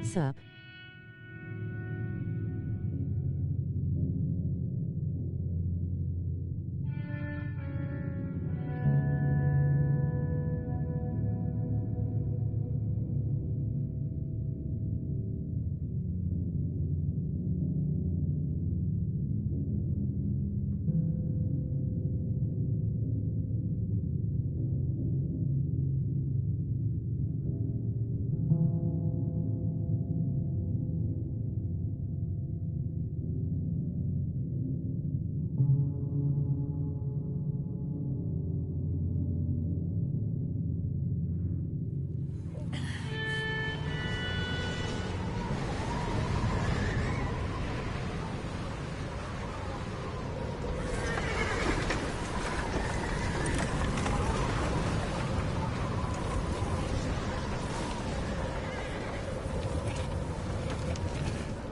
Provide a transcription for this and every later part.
Sup?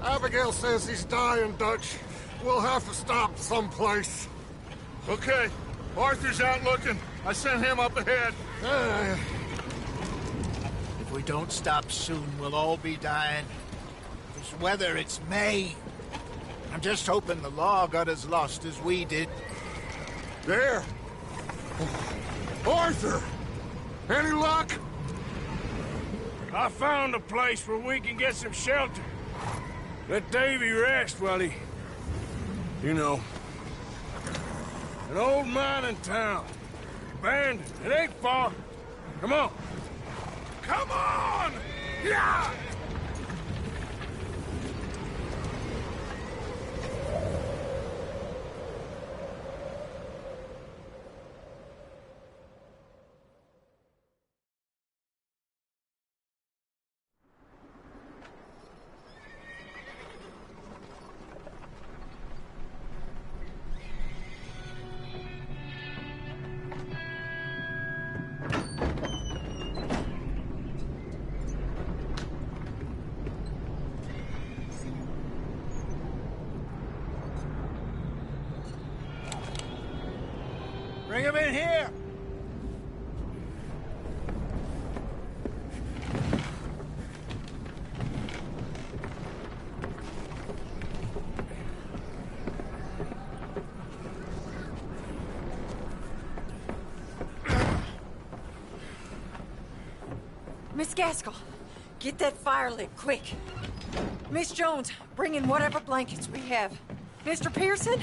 Abigail says he's dying, Dutch. We'll have to stop someplace. Okay. Arthur's out looking. I sent him up ahead. If we don't stop soon, we'll all be dying. This weather, it's May. I'm just hoping the law got as lost as we did. There! Arthur! Any luck? I found a place where we can get some shelter. Let Davy rest while he... You know. An old mining town. Abandoned. It ain't far. Come on. Come on! Yeah! Bring him in here! Miss Gaskell, get that fire lit, quick. Miss Jones, bring in whatever blankets we have. Mr. Pearson,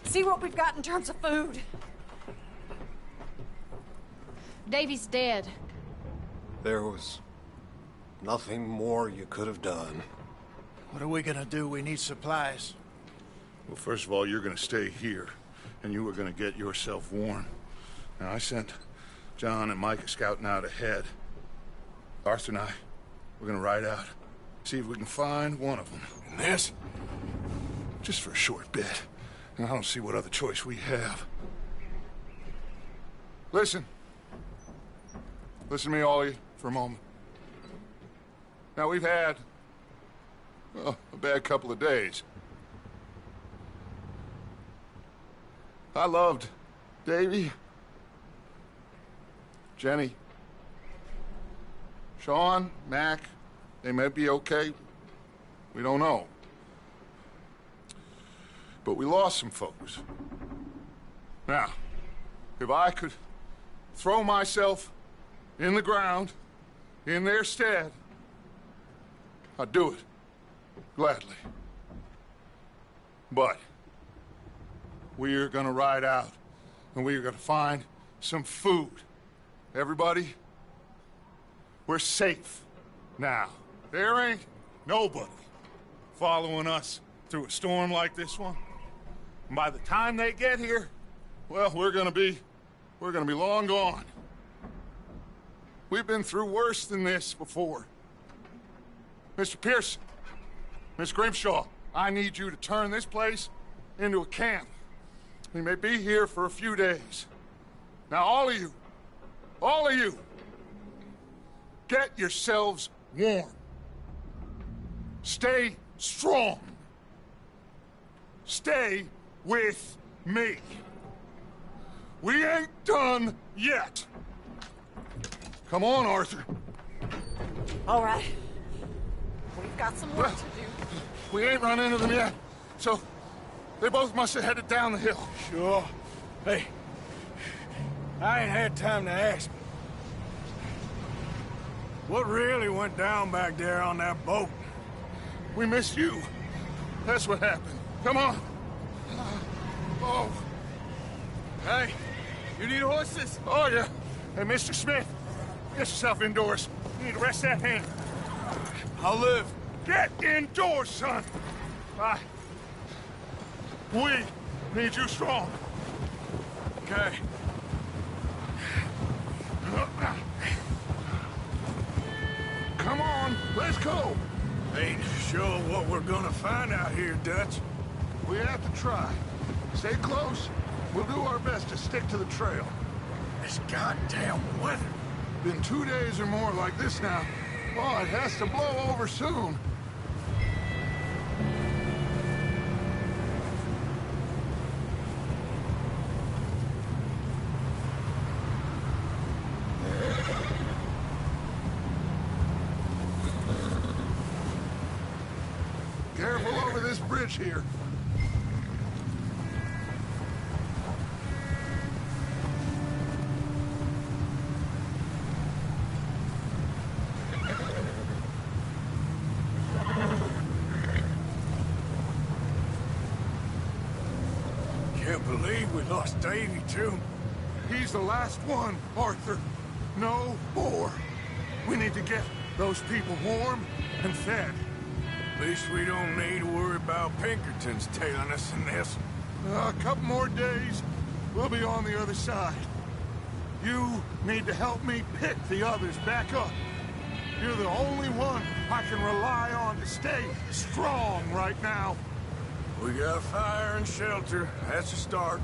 see what we've got in terms of food. Davy's dead. There was nothing more you could have done. What are we gonna do? We need supplies. Well, first of all, you're gonna stay here, and you are gonna get yourself warm. Now, I sent John and Micah scouting out ahead. Arthur and I, we're gonna ride out, see if we can find one of them. And this? Just for a short bit. And I don't see what other choice we have. Listen. Listen to me, all of you, for a moment. Now, we've had, well, a bad couple of days. I loved Davy, Jenny, Sean, Mac. They may be okay. We don't know. But we lost some folks. Now, if I could throw myself in the ground, in their stead, I'd do it, gladly. But we're gonna ride out, and we're gonna find some food. Everybody, we're safe now. There ain't nobody following us through a storm like this one. And by the time they get here, well, we're gonna be long gone. We've been through worse than this before. Mr. Pearson, Miss Grimshaw, I need you to turn this place into a camp. We may be here for a few days. Now, all of you, get yourselves warm. Stay strong. Stay with me. We ain't done yet. Come on, Arthur. All right. We've got some work to do. We ain't run into them yet, so they both must have headed down the hill. Sure. Hey, I ain't had time to ask. What really went down back there on that boat? We missed you. That's what happened. Come on. Oh. Hey, you need horses? Oh, yeah. Hey, Mr. Smith, get yourself indoors. You need to rest that hand. I'll live. Get indoors, son. We need you strong. Okay. Come on, let's go. Ain't sure what we're gonna find out here, Dutch. We have to try. Stay close. We'll do our best to stick to the trail. This goddamn weather. Been 2 days or more like this now. Oh, it has to blow over soon. Careful over this bridge here. Can't believe we lost Davy, too. He's the last one, Arthur. No more. We need to get those people warm and fed. At least we don't need to worry about Pinkertons tailing us in this. A couple more days, we'll be on the other side. You need to help me pick the others back up. You're the only one I can rely on to stay strong right now. We got fire and shelter. That's a start.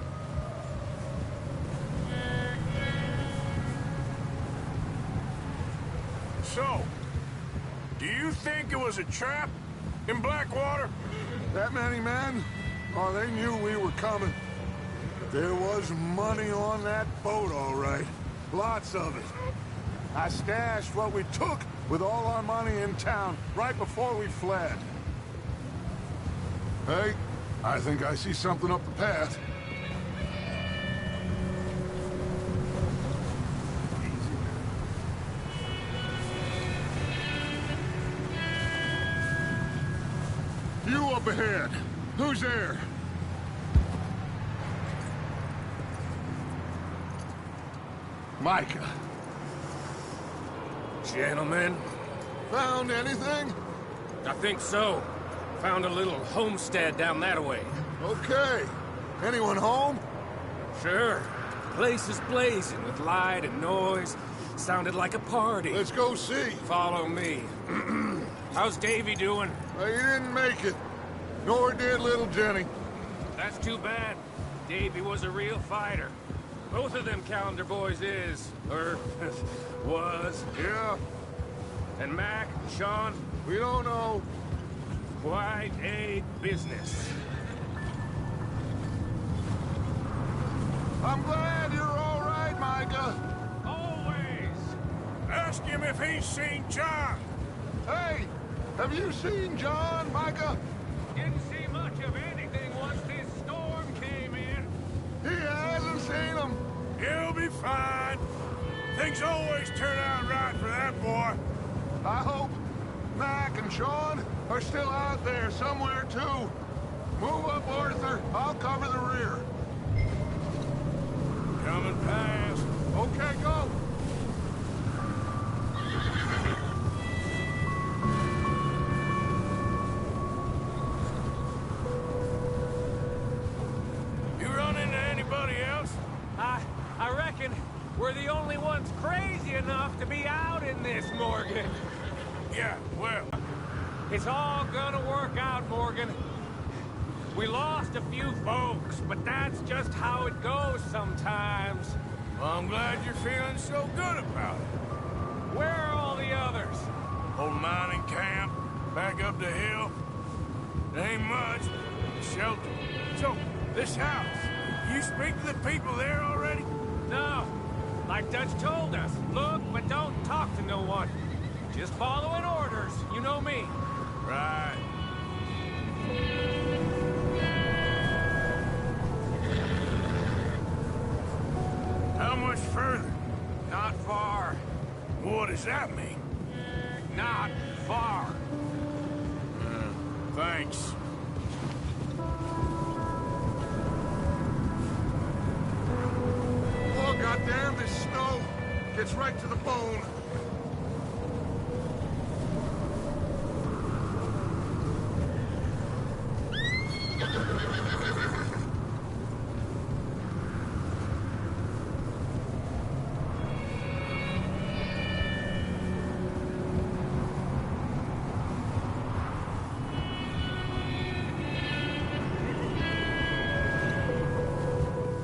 So, do you think it was a trap in Blackwater? That many men? Oh, they knew we were coming. There was money on that boat, all right. Lots of it. I stashed what we took with all our money in town right before we fled. Hey, I think I see something up the path. You up ahead. Who's there? Micah. Gentlemen, Found anything? I think so. Found a little homestead down that way. Okay. Anyone home? Sure. Place is blazing with light and noise. Sounded like a party. Let's go see. Follow me. How's Davy doing? He didn't make it. Nor did little Jenny. That's too bad. Davy was a real fighter. Both of them Calendar boys is, or was. Yeah, And Mac, Sean, we don't know. quite a business. I'm glad you're all right, Micah. Always! Ask him if he's seen John. Hey, have you seen John, Micah? Didn't see much of anything once this storm came in. He hasn't seen him. He'll be fine. Things always turn out right for that boy. I hope Mac and Sean are still out there somewhere, too. Move up, Arthur. I'll cover the rear. Coming past. Okay, go. We're the only ones crazy enough to be out in this, Morgan. Yeah, well, It's all gonna work out, Morgan. We lost a few folks, but that's just how it goes sometimes. I'm glad you're feeling so good about it. Where are all the others? Old mining camp, back up the hill. There ain't much, but shelter. So, this house, you speak to the people there already? No. Like Dutch told us, look, but don't talk to no one. Just following orders, you know me. Right. How much further? Not far. What does that mean? Not far. Thanks. Oh, goddamn, this snow gets right to the bone.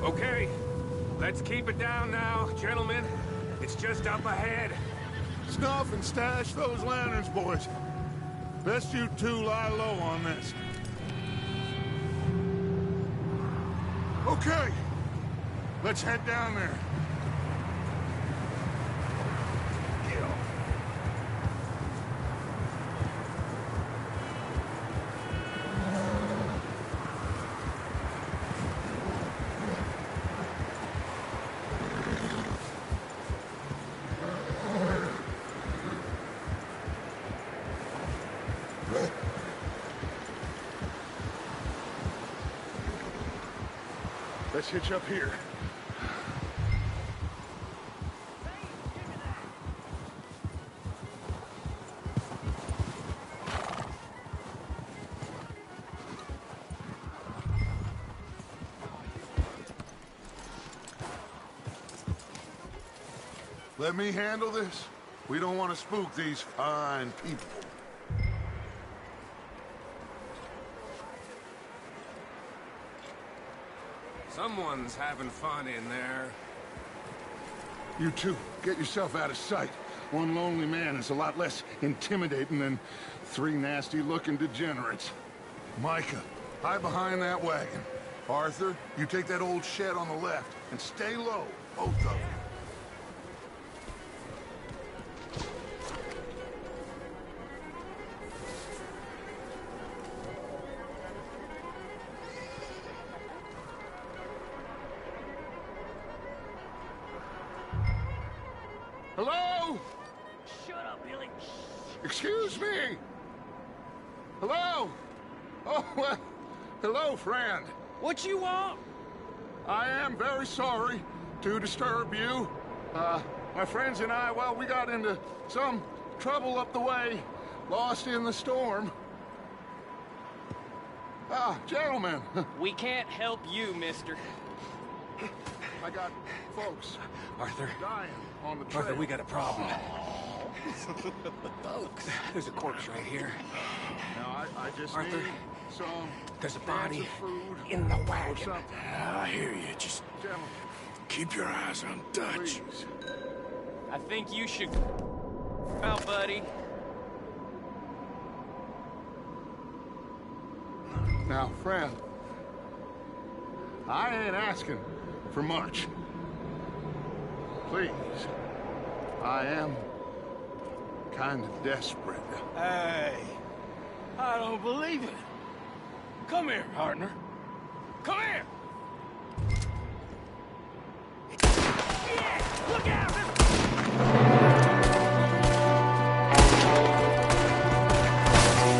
Okay, let's keep it down now, gentlemen. It's just up ahead. Snuff and stash those lanterns, boys. Best you two lie low on this. Okay, let's head down there. Let's hitch up here. Let me handle this. We don't want to spook these fine people. Someone's having fun in there. You two, get yourself out of sight. One lonely man is a lot less intimidating than three nasty-looking degenerates. Micah, hide behind that wagon. Arthur, you take that old shed on the left, and stay low, both of you. Hello? Shut up, Billy. Excuse me? Hello? Oh, well, hello, friend. What you want? I am very sorry to disturb you. My friends and I, well, we got into some trouble up the way, lost in the storm. Gentlemen, We can't help you, mister. I got folks Arthur. dying on the trail. Arthur, we got a problem. Folks, there's a corpse right here. Now, I just Arthur, need some there's a cans body of food in the or wagon. something. I hear you. Just Gentlemen, keep your eyes on Dutch. please. I think you should... Well, buddy. Now, friend, I ain't asking for much. Please, I am kind of desperate. Hey, I don't believe it. Come here, partner. Come here. Look out!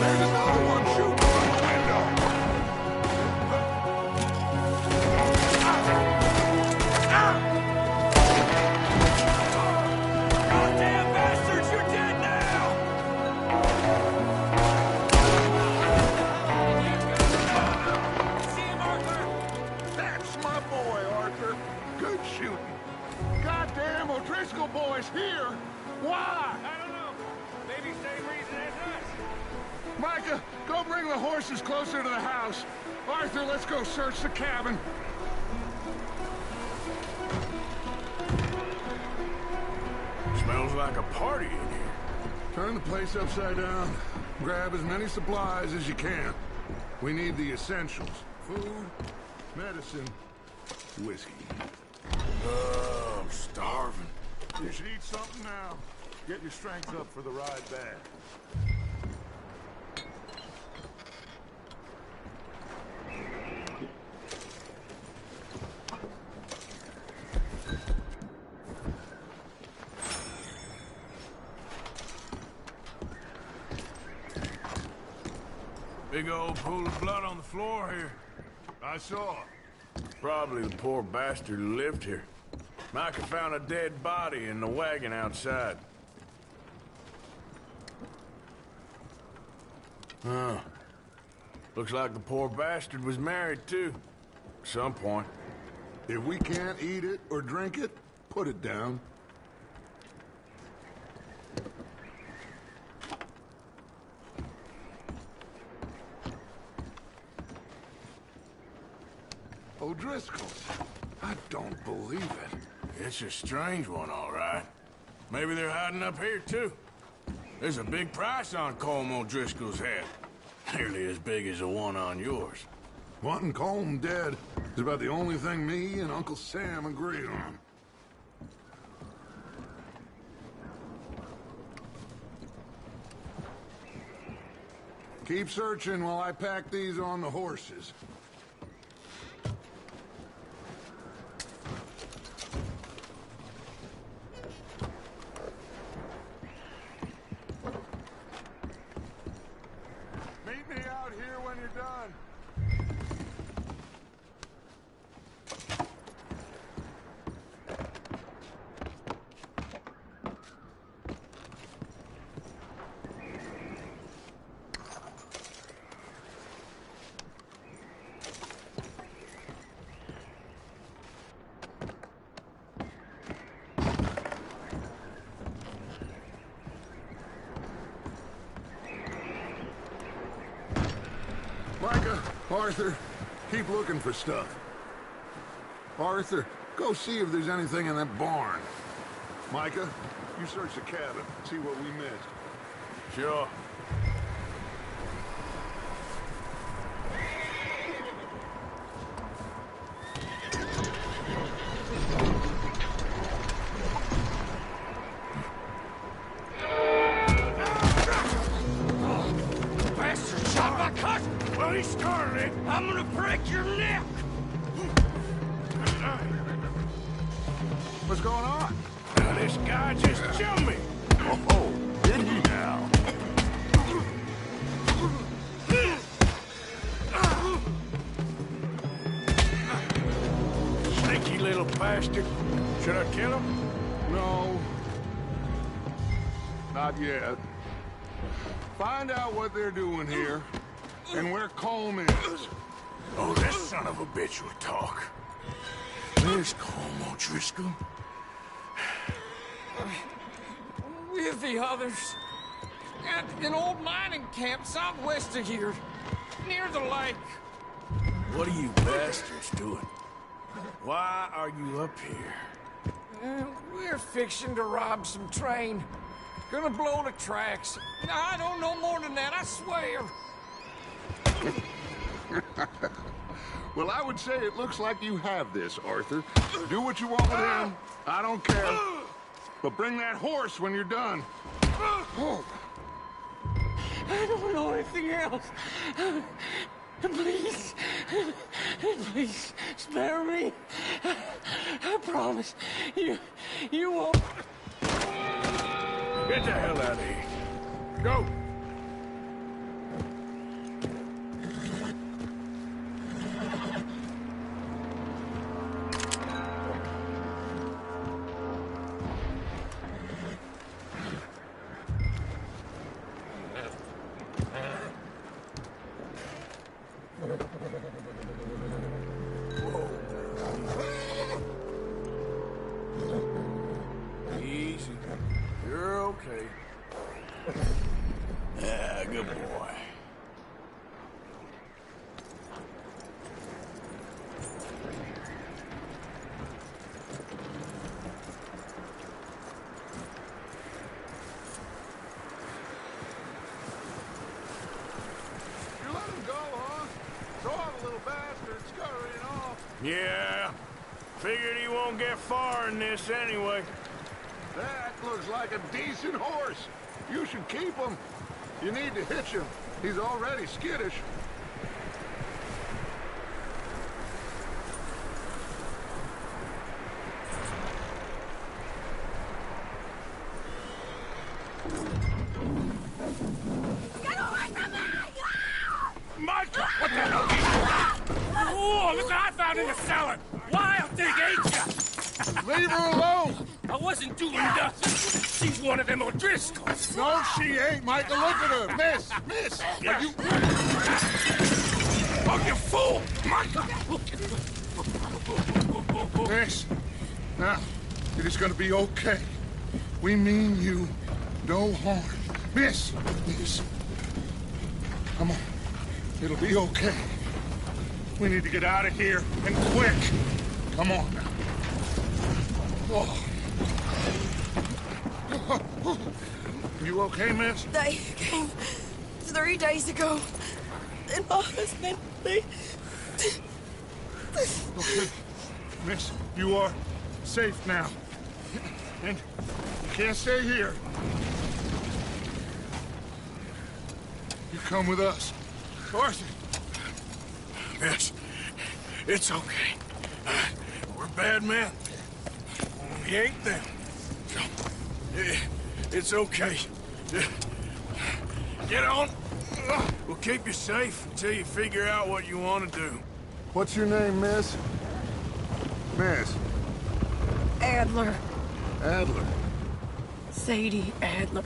There's another one shooting from the window. Goddamn bastards, you're dead now! See him, Arthur? is closer to the house. Arthur, let's go search the cabin. Smells like a party in here. Turn the place upside down. Grab as many supplies as you can. We need the essentials. Food, medicine, whiskey. Oh, I'm starving. You should eat something now. Get your strength up for the ride back. Big old pool of blood on the floor here. I saw. Probably the poor bastard who lived here. Micah found a dead body in the wagon outside. Huh. Looks like the poor bastard was married, too. At some point. If we can't eat it or drink it, put it down. O'Driscoll's. I don't believe it. It's a strange one, all right. Maybe they're hiding up here, too. There's a big price on Colm O'Driscoll's head. Nearly as big as the one on yours. Wanting Colm dead is about the only thing me and Uncle Sam agree on. Keep searching while I pack these on the horses. Meet me out here when you're done. Micah, Arthur, keep looking for stuff. Arthur, go see if there's anything in that barn. Micah, you search the cabin, see what we missed. Sure. Bastard shot my cousin! Well, he started it. I'm gonna break your neck! What's going on? Now, this guy just jumped me. Oh, did he now? Sneaky little bastard. Should I kill him? No. Not yet. Find out what they're doing here, and where Colm is. Oh, that son of a bitch will talk. There's Colm O'Driscoll. With the others. At an old mining camp southwest of here. Near the lake. What are you bastards doing? Why are you up here? We're fixing to rob some train. Gonna blow the tracks. I don't know more than that, I swear. Well, I would say it looks like you have this, Arthur. Do what you want with him. I don't care. But bring that horse when you're done. Oh. I don't know anything else. Please. Please, spare me. I promise. You won't. Get the hell out of here. Go. Easy. You're okay. Yeah. Figured he won't get far in this anyway. That looks like a decent horse. You should keep him. You need to hitch him. He's already skittish. Micah! What the hell? Oh, look what I found in the cellar! Wild thing, ain't ya? Leave her alone! I wasn't doing nothing. She's one of them O'Driscolls. No, she ain't, Micah. Look at her. Miss! Are you... Oh, you fool! Micah! Miss, now, it is gonna be okay. We mean you no harm. Miss! Come on. It'll be okay. We need to get out of here, and quick. Come on now. Oh. You okay, miss? They came 3 days ago. And my husband, they... Okay. Miss, you are safe now. And you can't stay here. You come with us. Arthur. Miss, it's okay. We're bad men. We ain't them. So, it's okay. Get on. We'll keep you safe until you figure out what you want to do. What's your name, miss? Miss. Adler. Adler. Sadie Adler.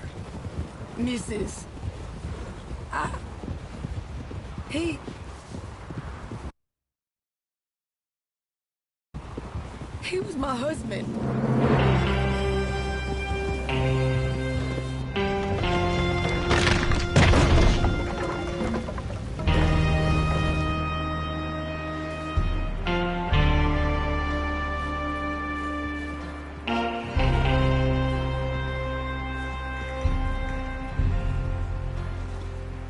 Mrs. He was my husband.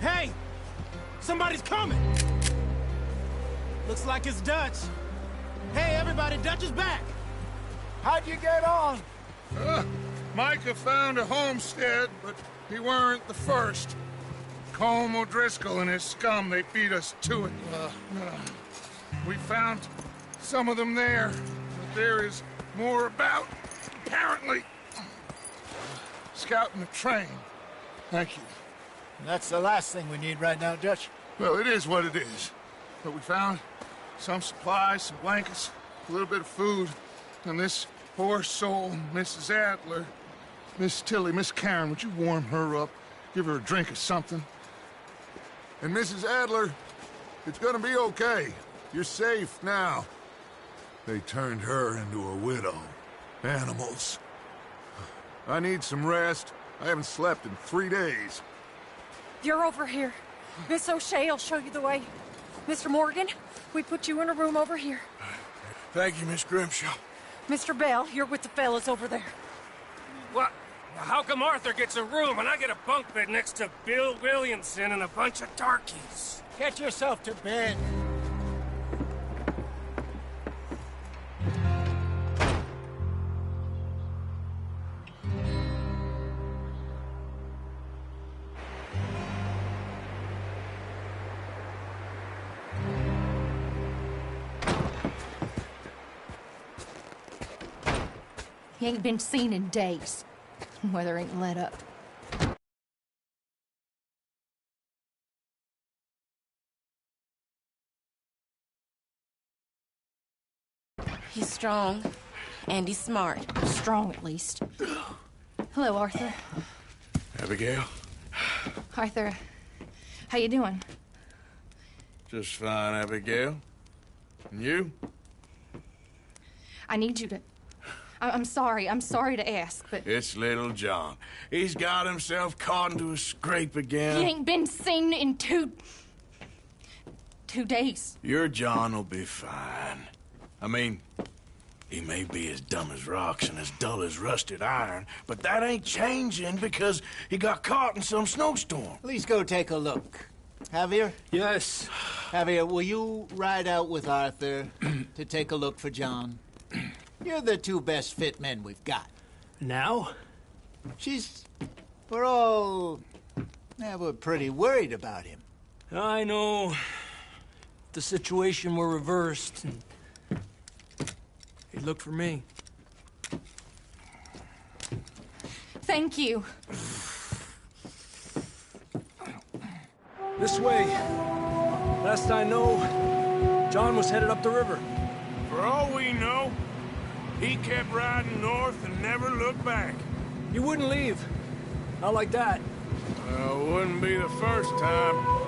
Hey! Somebody's coming! Looks like it's Dutch. Hey, everybody, Dutch is back! How'd you get on? Micah found a homestead, but he weren't the first. Colm O'Driscoll and his scum, they beat us to it. We found some of them there, but there is more about, apparently. Scouting the train. Thank you. That's the last thing we need right now, Dutch. Well, it is what it is. But we found some supplies, some blankets, a little bit of food, and this poor soul, Mrs. Adler, Miss Tilly, Miss Karen, would you warm her up? Give her a drink of something? And Mrs. Adler, it's gonna be okay. You're safe now. They turned her into a widow. Animals. I need some rest. I haven't slept in 3 days. You're over here. Miss O'Shea will show you the way. Mr. Morgan, we put you in a room over here. Thank you, Miss Grimshaw. Mr. Bell, you're with the fellas over there. What? How come Arthur gets a room and I get a bunk bed next to Bill Williamson and a bunch of darkies? Get yourself to bed. He ain't been seen in days. Weather ain't let up. He's strong, and he's smart. Strong, at least. Hello, Arthur. Abigail? Arthur, how you doing? Just fine, Abigail. And you? I need you to... I'm sorry to ask, but... It's little John. He's got himself caught into a scrape again. He ain't been seen in 2 days. Your John will be fine. I mean, he may be as dumb as rocks and as dull as rusted iron, but that ain't changing because he got caught in some snowstorm. Please go take a look. Javier? Yes. Javier, will you ride out with Arthur to take a look for John? You're the two best fit men we've got. Now? We're all... Yeah, we're pretty worried about him. I know. If the situation were reversed, he'd look for me. Thank you. This way. Last I know, John was headed up the river. For all we know, he kept riding north and never looked back. He wouldn't leave. Not like that. Wouldn't be the first time.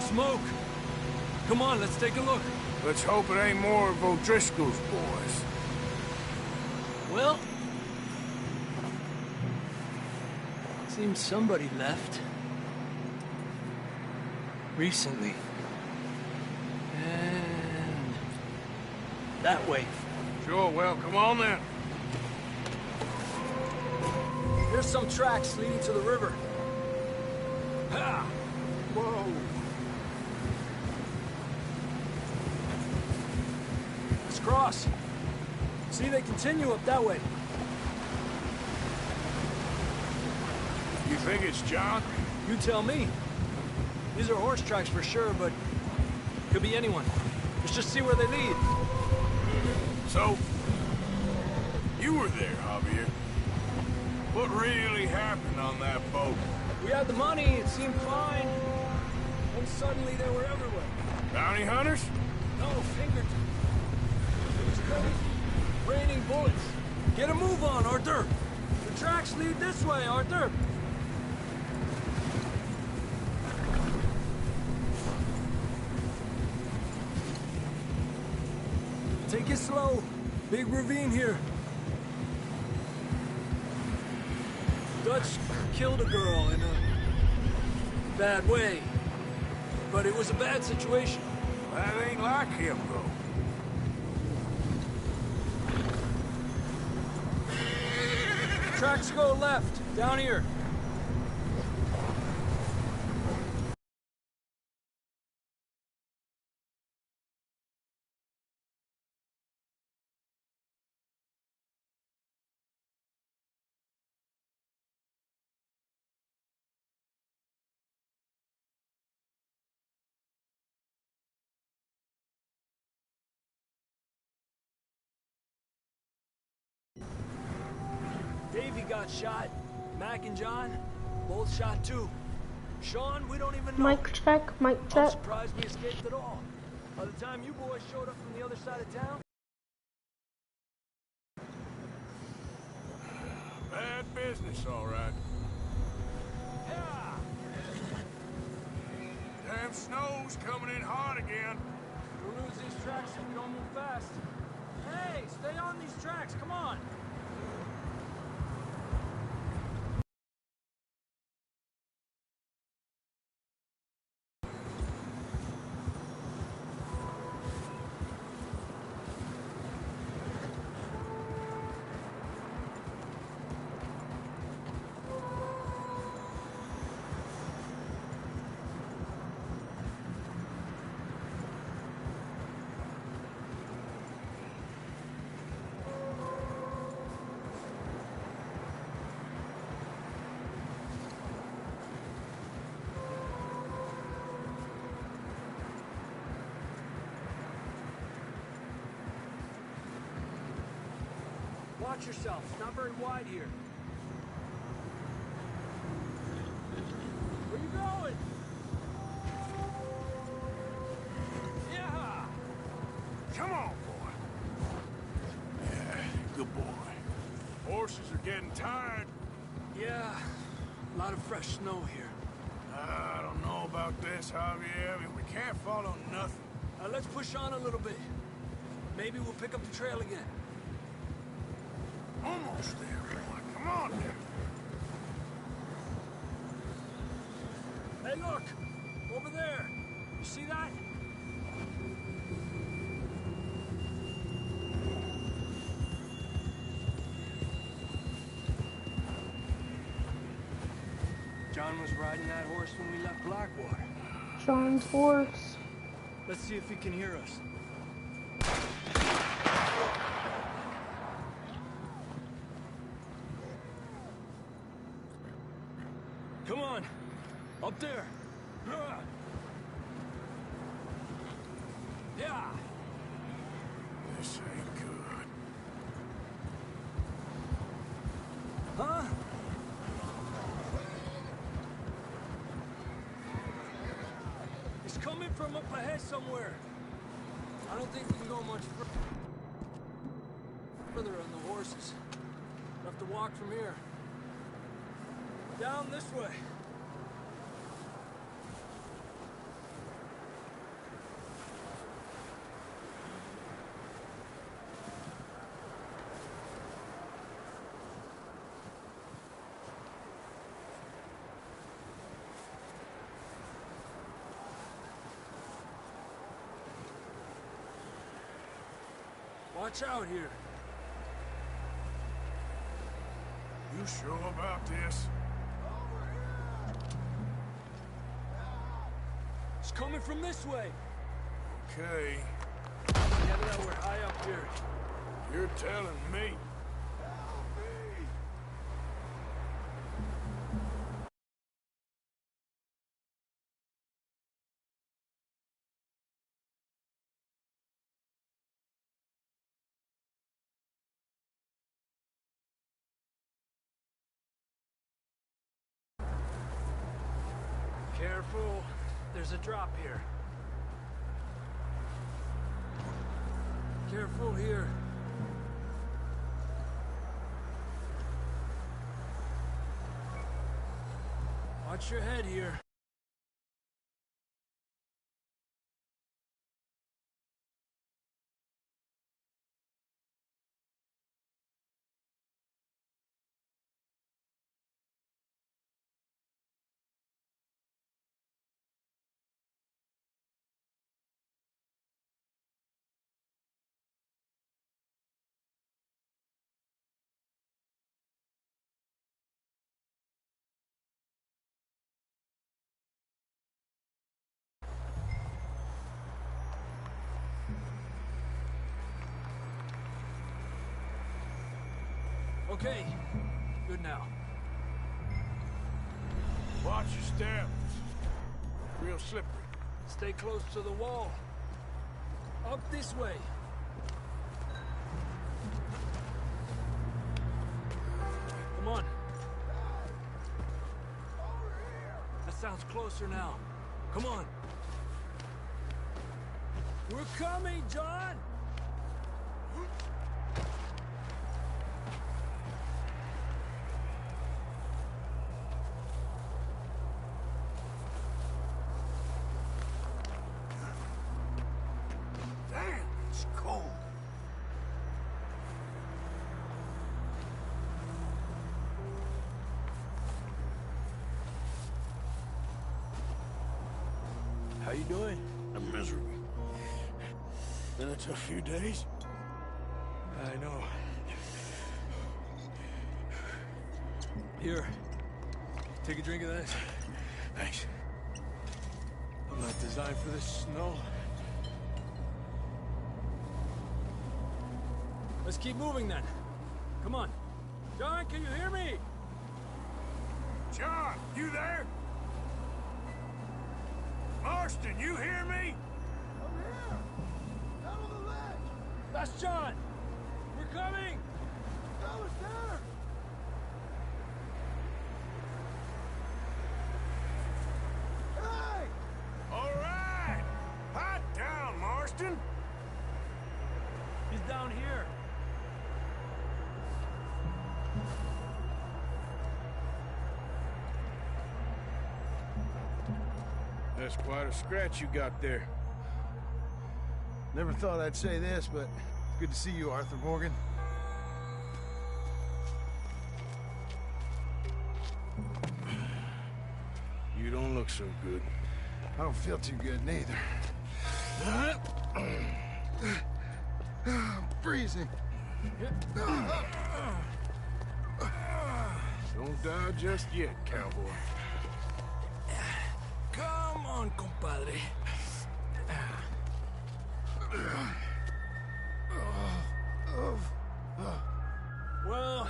Smoke. Come on, let's take a look. Let's hope it ain't more of O'Driscoll's boys. Well, seems somebody left. Recently. And that way. Sure, well, come on then. There's some tracks leading to the river. Ha! Whoa. Cross. See, they continue up that way. You think it's John? You tell me. These are horse tracks for sure, but could be anyone. Let's just see where they lead. So, you were there, Javier. What really happened on that boat? We had the money, it seemed fine. And suddenly they were everywhere. Bounty hunters? No, fingered. Raining bullets. Get a move on, Arthur. The tracks lead this way, Arthur. Take it slow. Big ravine here. Dutch killed a girl in a bad way. But it was a bad situation. That ain't like him, though. Tracks go left, down here. Davey got shot. Mac and John, both shot too. Sean, we don't even know. Mic check, mic check. I'm surprised we escaped at all. By the time you boys showed up from the other side of town... Bad business, all right. Yeah! Damn snow's coming in hot again. We'll lose these tracks if we don't move fast. Hey, stay on these tracks, come on! Watch yourself. It's not very wide here. Where you going? Yeah! Come on, boy. Yeah, good boy. Horses are getting tired. Yeah, a lot of fresh snow here. I don't know about this, Javier. I mean, we can't follow nothing. Let's push on a little bit. Maybe we'll pick up the trail again. Almost there, boy. Come on now. Hey, look! Over there! You see that? John was riding that horse when we left Blackwater. John's horse. Let's see if he can hear us. Come on! Up there! Yeah! This ain't good. Huh? It's coming from up ahead somewhere. I don't think we can go much further on the horses. We'll have to walk from here. Down this way. Watch out here. You sure about this? It's coming from this way. Okay, Yeah, that we're high up here. you're telling me. Careful. There's a drop here. Careful here. Watch your head here. Okay. Good now. Watch your step. Real slippery. Stay close to the wall. Up this way. Come on. That sounds closer now. Come on. We're coming, John! Damn, it's cold. How you doing? I'm miserable. Been a tough few days. I know. Here. Take a drink of that. Thanks. I'm not designed for this snow. Let's keep moving then. Come on. John, can you hear me? John, you there? Marston, you hear me? That's John! We're coming! All right. Hot down, Marston. He's down here. That's quite a scratch you got there. Never thought I'd say this, but it's good to see you, Arthur Morgan. You don't look so good. I don't feel too good, neither. I'm freezing. Don't die just yet, cowboy. Come on, compadre. Well,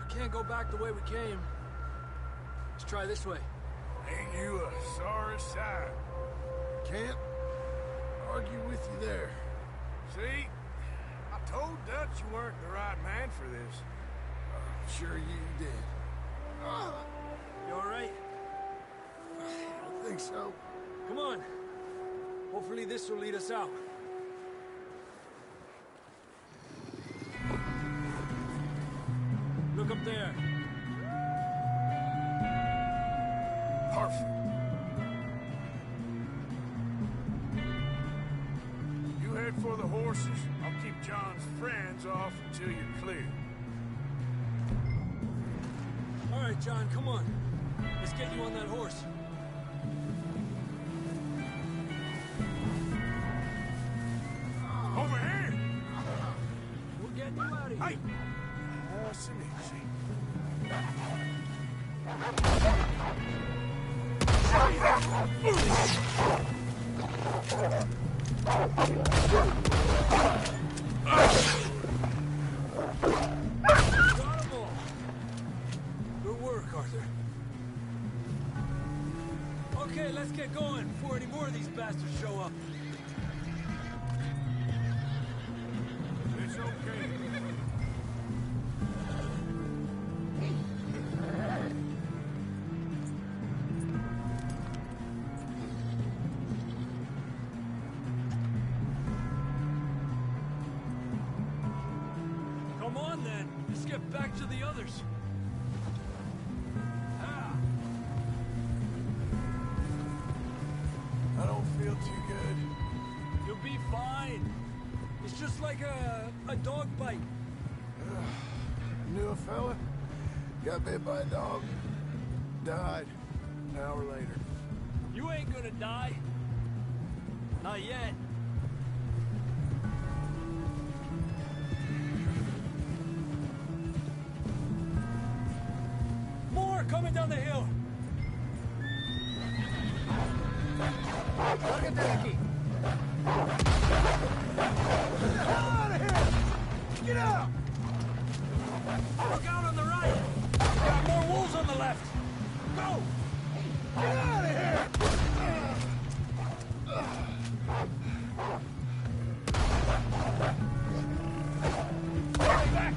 we can't go back the way we came. Let's try this way. Ain't you a sorry sight? Can't argue with you there. See? I told Dutch you weren't the right man for this. Sure you did. You all right? I don't think so. Come on. Hopefully this will lead us out. Look up there. Perfect. You head for the horses. I'll keep John's friends off until you're clear. All right, John, come on. Let's get you on that horse. Over here! We're getting you out of here. Hey! Nice and easy. Good work, Arthur. Okay, let's get going before any more of these bastards show up. It's okay. Come on, then. Let's get back to the others. I don't feel too good. You'll be fine. It's just like a dog bite. Knew a fella? Got bit by a dog. Died. An hour later. You ain't gonna die. Not yet. More coming down the hill. Look at Jackie. Get out of here! Get out! Look out on the right. Got more wolves on the left. Go! Get out of here! Back.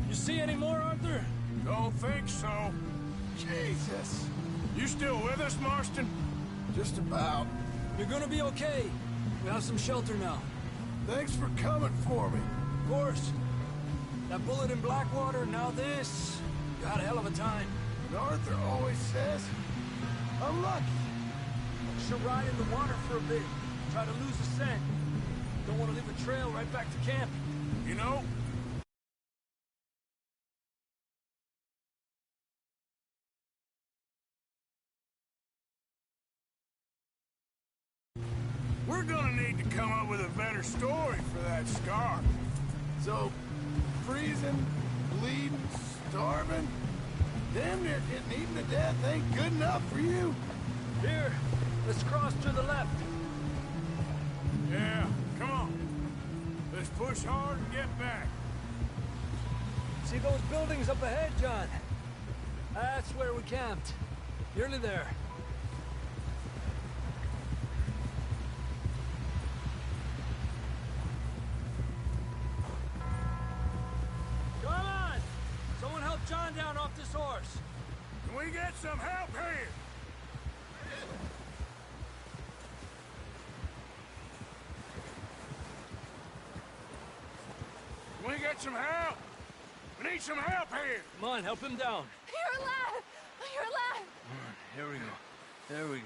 You see any more, Arthur? Don't think so. Jesus. You still with us, Marston? Just about. You're gonna be okay. We have some shelter now. Thanks for coming for me. Of course. That bullet in Blackwater, now this. You had a hell of a time. And Arthur always says, I'm lucky. Should ride in the water for a bit. Try to lose the scent. Don't want to leave a trail right back to camp. You know, we're gonna need to come up with a better story for that scar. So, freezing, bleeding, starving, damn near getting eaten to death ain't good enough for you. Here, let's cross to the left. Yeah, come on. Let's push hard and get back. See those buildings up ahead, John? That's where we camped. Nearly there. Come on! Someone help John down off this horse. Can we get some help here? Can we get some help? We need some help here. Come on, help him down. You're alive! You're alive! Here we go. There we go.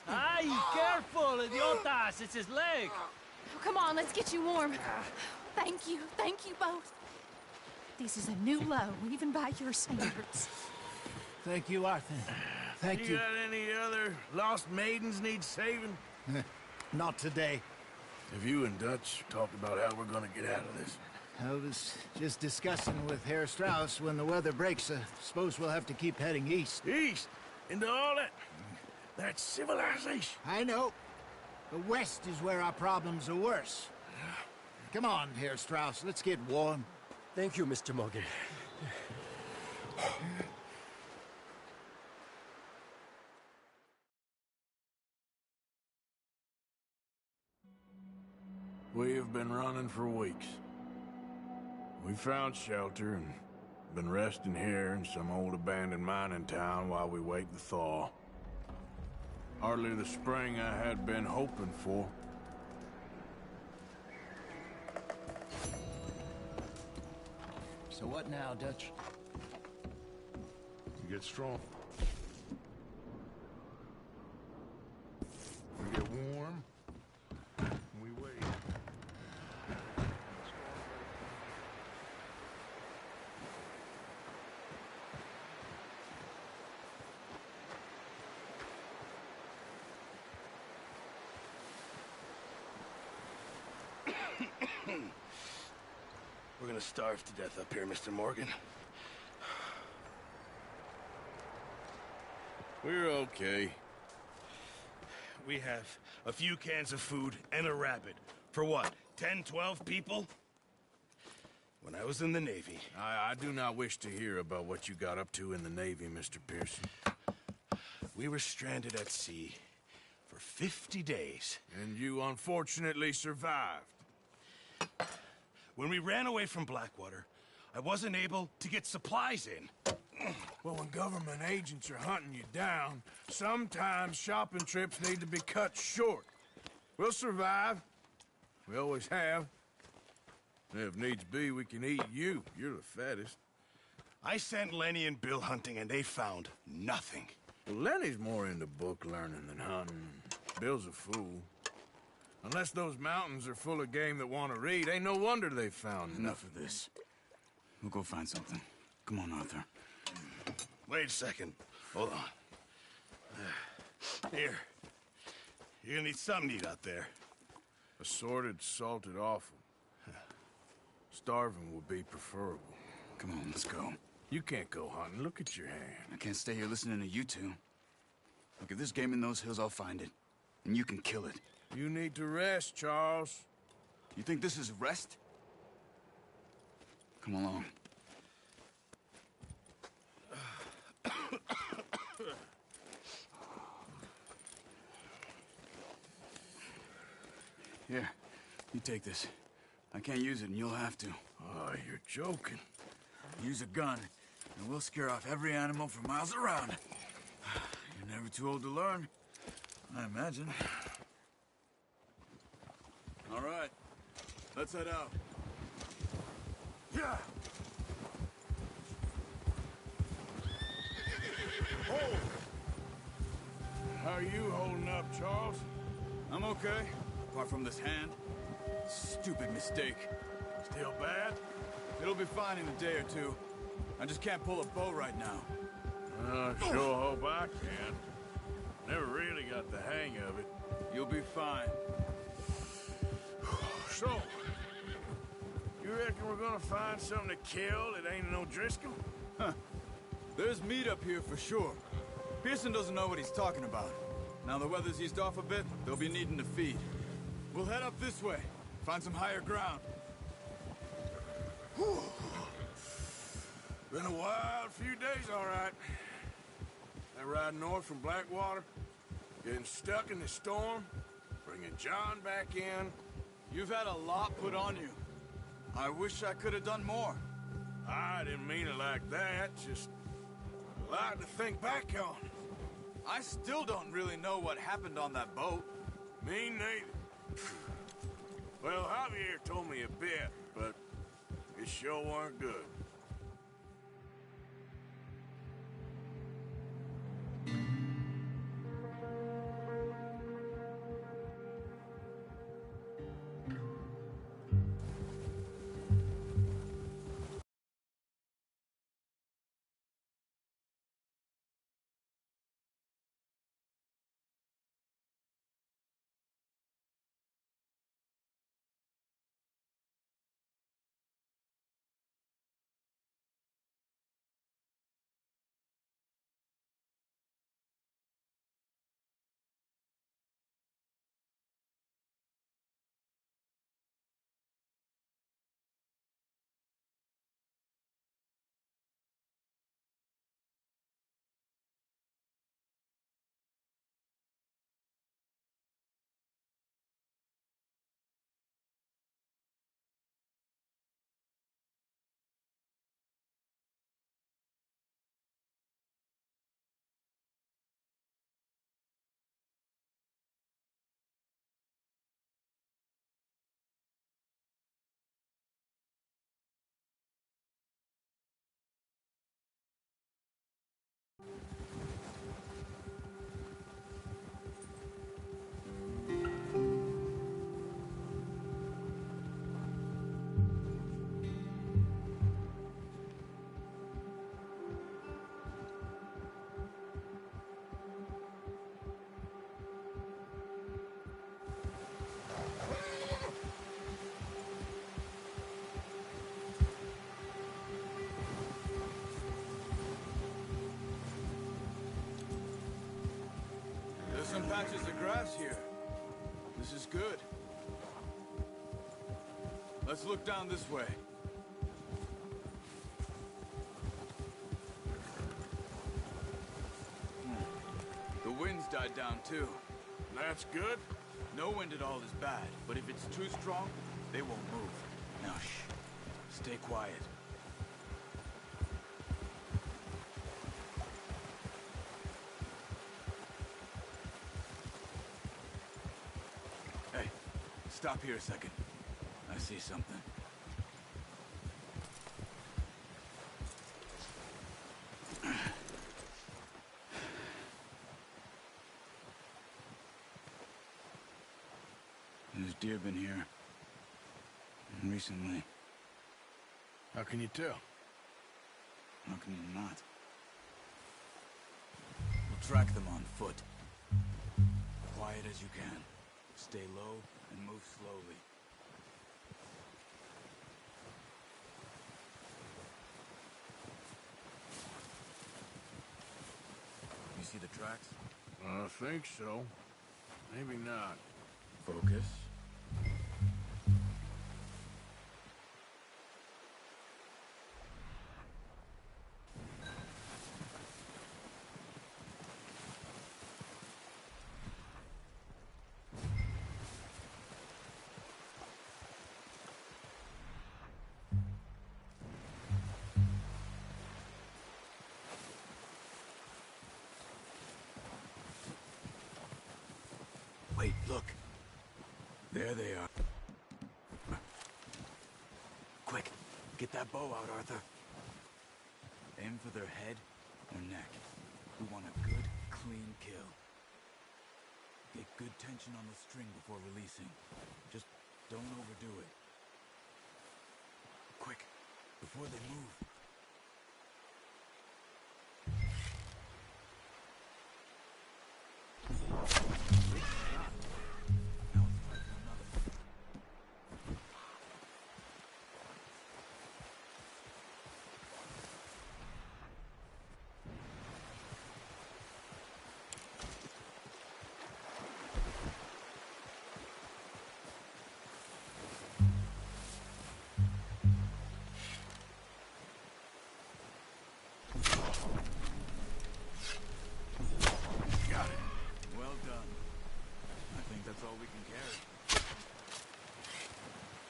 Ay, careful, idiotas! It's his leg! Oh, come on, let's get you warm. Thank you both. This is a new low, even by your standards. Thank you, Arthur. Thank you. You got any other lost maidens need saving? Not today. Have you and Dutch talked about how we're gonna get out of this? I was just discussing with Herr Strauss when the weather breaks. Suppose we'll have to keep heading east. East? Into all that? That's civilization. I know. The west is where our problems are worse. Come on, Herr Strauss, let's get warm. Thank you, Mr. Morgan. We have been running for weeks. We found shelter and been resting here in some old abandoned mining town while we wait the thaw. Hardly the spring I had been hoping for. So what now, Dutch? You get strong. We get warm. We wait. We're gonna starve to death up here, Mr. Morgan. We're okay. We have a few cans of food and a rabbit. For what, 10, 12 people? When I was in the Navy... I do not wish to hear about what you got up to in the Navy, Mr. Pearson. We were stranded at sea for 50 days. And you unfortunately survived. When we ran away from Blackwater, I wasn't able to get supplies in. Well, when government agents are hunting you down, sometimes shopping trips need to be cut short. We'll survive. We always have. And if needs be, we can eat you. You're the fattest. I sent Lenny and Bill hunting, and they found nothing. Well, Lenny's more into book learning than hunting. Bill's a fool. Unless those mountains are full of game that want to read, ain't no wonder they found Enough of this. We'll go find something. Come on, Arthur. Wait a second. Hold on. Here. You're gonna need something to eat out there. Assorted, salted offal. Starving would be preferable. Come on, let's go. You can't go hunting. Look at your hand. I can't stay here listening to you two. Look, if there's game in those hills, I'll find it. And you can kill it. You need to rest, Charles. You think this is rest? Come along. Here, you take this. I can't use it, and you'll have to. Oh, you're joking. Use a gun, and we'll scare off every animal for miles around. You're never too old to learn, I imagine. All right, let's head out. Yeah. Hold. How are you holding up, Charles? I'm okay, apart from this hand. Stupid mistake. Still bad? It'll be fine in a day or two. I just can't pull a bow right now. Sure hope I can. Never really got the hang of it. You'll be fine. So, you reckon we're gonna find something to kill that ain't no Driscoll? Huh. There's meat up here for sure. Pearson doesn't know what he's talking about. Now the weather's eased off a bit, they'll be needing to feed. We'll head up this way, find some higher ground. Whew. Been a wild few days, all right. That ride north from Blackwater, getting stuck in the storm, bringing John back in. You've had a lot put on you. I wish I could have done more. I didn't mean it like that, just a lot to think back on. I still don't really know what happened on that boat. Me neither. Well, Javier told me a bit, but it sure weren't good. patches of grass here. This is good. Let's look down this way. The wind's died down too. That's good. No wind at all is bad, but if it's too strong, they won't move. Now shh. Stay quiet. Hey, stop here a second. I see something. There's deer been here. Recently. How can you tell? How can you not? We'll track them on foot. Quiet as you can. Stay low and move slowly. You see the tracks? I think so. Maybe not. Focus. Wait, look. There they are. Quick, get that bow out, Arthur. Aim for their head or neck. We want a good, clean kill. Get good tension on the string before releasing. Just don't overdo it. Quick, before they move.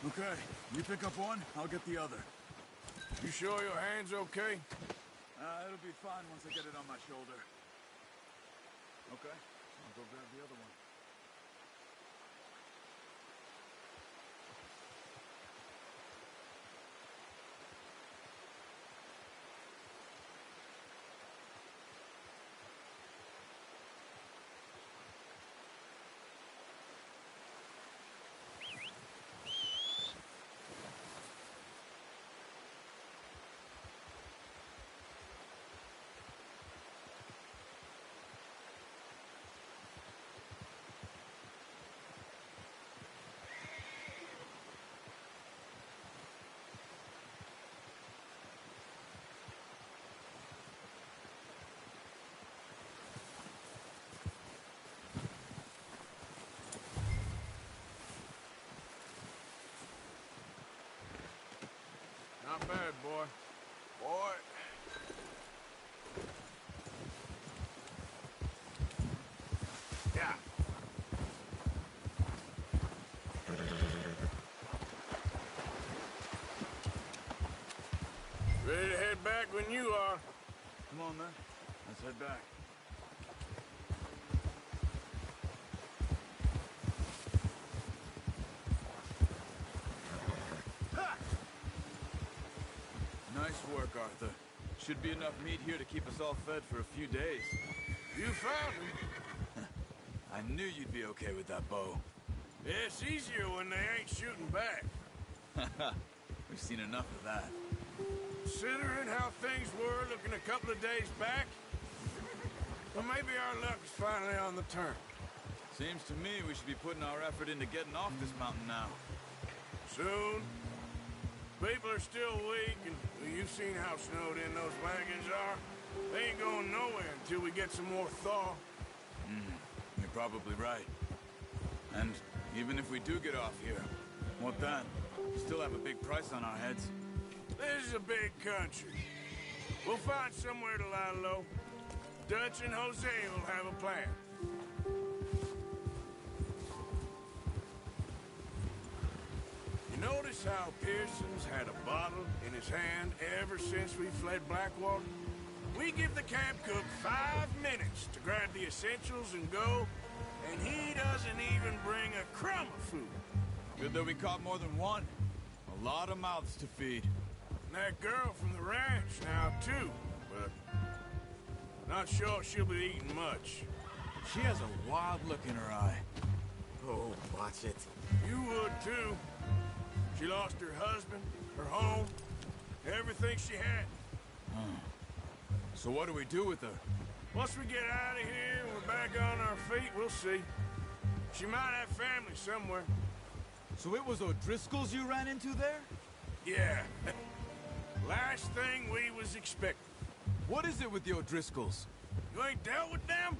Okay, you pick up one, I'll get the other. You sure your hand's okay? It'll be fine once I get it on my shoulder. Okay, I'll go grab the other one. Not bad, boy. Boy. Yeah. Ready to head back when you are. Come on, then. Let's head back. Nice work, Arthur. Should be enough meat here to keep us all fed for a few days. You found him. I knew you'd be okay with that bow. Yeah, it's easier when they ain't shooting back. We've seen enough of that. Considering how things were looking a couple of days back, well, maybe our luck is finally on the turn. Seems to me we should be putting our effort into getting off this mountain now. Soon. People are still weak, and you've seen how snowed in those wagons are. They ain't going nowhere until we get some more thaw. You're probably right. And even if we do get off here, what then? We still have a big price on our heads. This is a big country. We'll find somewhere to lie low. Dutch and Jose will have a plan. You notice how Pearson's had a bottle in his hand ever since we fled Blackwater? We give the camp cook 5 minutes to grab the essentials and go, and he doesn't even bring a crumb of food. Good that we caught more than one. A lot of mouths to feed. And that girl from the ranch now, too, but not sure she'll be eating much. She has a wild look in her eye. Oh, watch it. You would, too. She lost her husband, her home, everything she had. So what do we do with her? Once we get out of here and we're back on our feet, we'll see. She might have family somewhere. So it was O'Driscoll's you ran into there? Yeah. Last thing we was expecting. What is it with the O'Driscolls? You ain't dealt with them?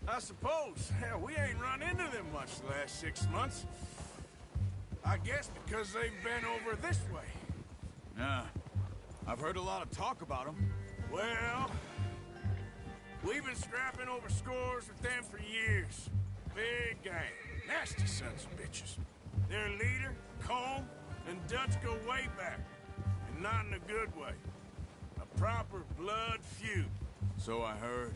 I suppose. Hell, we ain't run into them much the last 6 months. I guess because they've been over this way. Yeah. I've heard a lot of talk about them. Well, we've been scrapping over scores with them for years. Big gang. Nasty sons of bitches. Their leader, Colm, and Dutch go way back. And not in a good way. A proper blood feud. So I heard.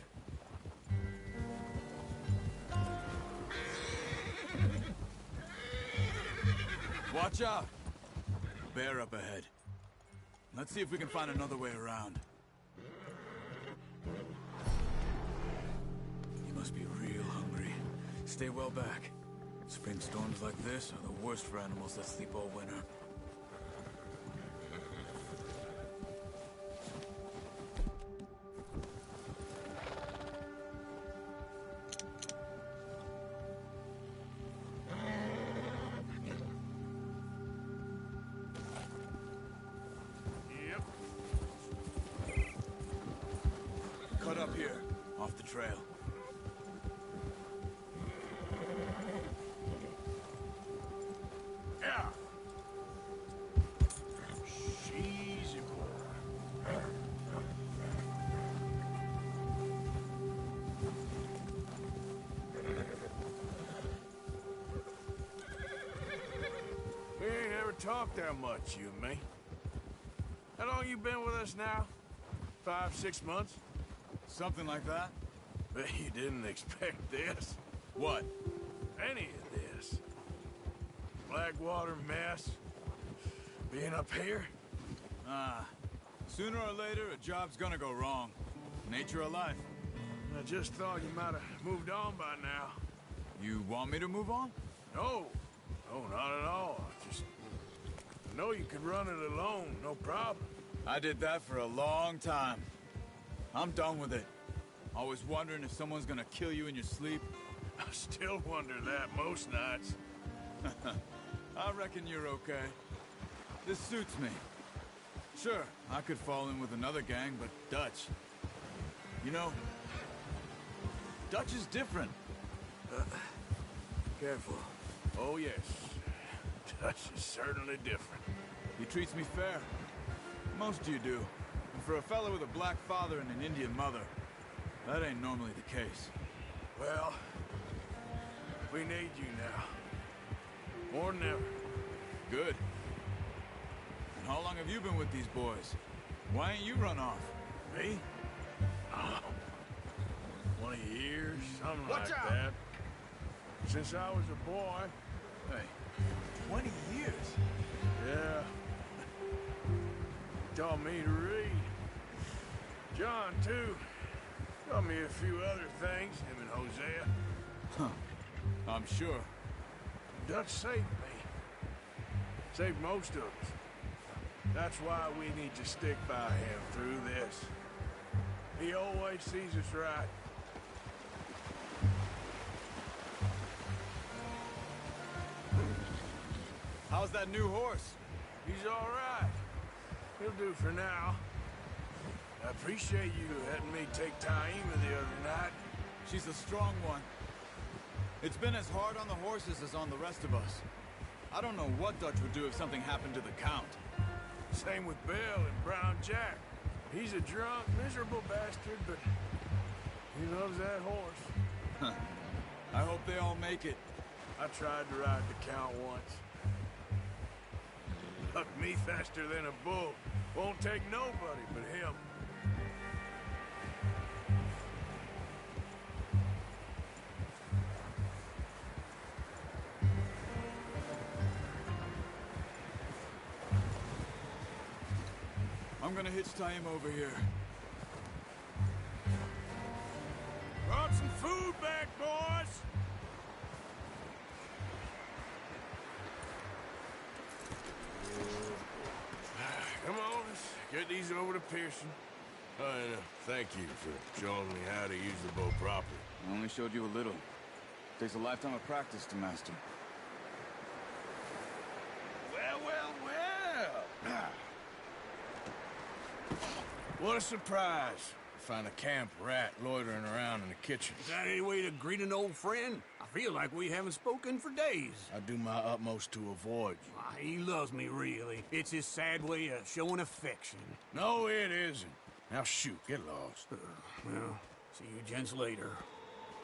Watch out! Bear up ahead. Let's see if we can find another way around. You must be real hungry. Stay well back. Spring storms like this are the worst for animals that sleep all winter. Cut up here, off the trail. Yeah. Easy boy. We ain't ever talked that much, you and me. How long you been with us now? 5, 6 months? Something like that? Bet you didn't expect this. What? Any of this. Blackwater mess. Being up here. Sooner or later, a job's gonna go wrong. Nature of life. I just thought you might have moved on by now. You want me to move on? No. No, not at all. I know you could run it alone, no problem. I did that for a long time. I'm done with it. Always wondering if someone's gonna kill you in your sleep. I still wonder that most nights. I reckon you're okay. This suits me. Sure, I could fall in with another gang, but Dutch... You know, Dutch is different. Careful. Oh, yes. Dutch is certainly different. He treats me fair. Most of you do. And for a fella with a black father and an Indian mother, that ain't normally the case. Well, we need you now. More than ever. Good. And how long have you been with these boys? Why ain't you run off? Me? Oh, 20 years, something Watch like out. that. Since I was a boy. Hey, 20 years? Yeah. He taught me to read. John, too. Taught me a few other things, him and Hosea. Huh. I'm sure. Dutch saved me. Saved most of us. That's why we need to stick by him through this. He always sees us right. How's that new horse? He's all right. He'll do for now. I appreciate you letting me take Taima the other night. She's a strong one. It's been as hard on the horses as on the rest of us. I don't know what Dutch would do if something happened to the Count. Same with Bill and Brown Jack. He's a drunk, miserable bastard, but he loves that horse. I hope they all make it. I tried to ride the Count once. Bucked me faster than a bull. Won't take nobody but him. I'm gonna hitch tie him over here. Brought some food back, boys! Come on, let's get these over to Pearson. Oh, and thank you for showing me how to use the bow properly. I only showed you a little. Takes a lifetime of practice to master. Well, well, well! What a surprise. Find a camp rat loitering around in the kitchen. Is that any way to greet an old friend? I feel like we haven't spoken for days. I do my utmost to avoid you. Why, he loves me, really. It's his sad way of showing affection. No, it isn't. Now shoot, get lost. Well, see you gents later.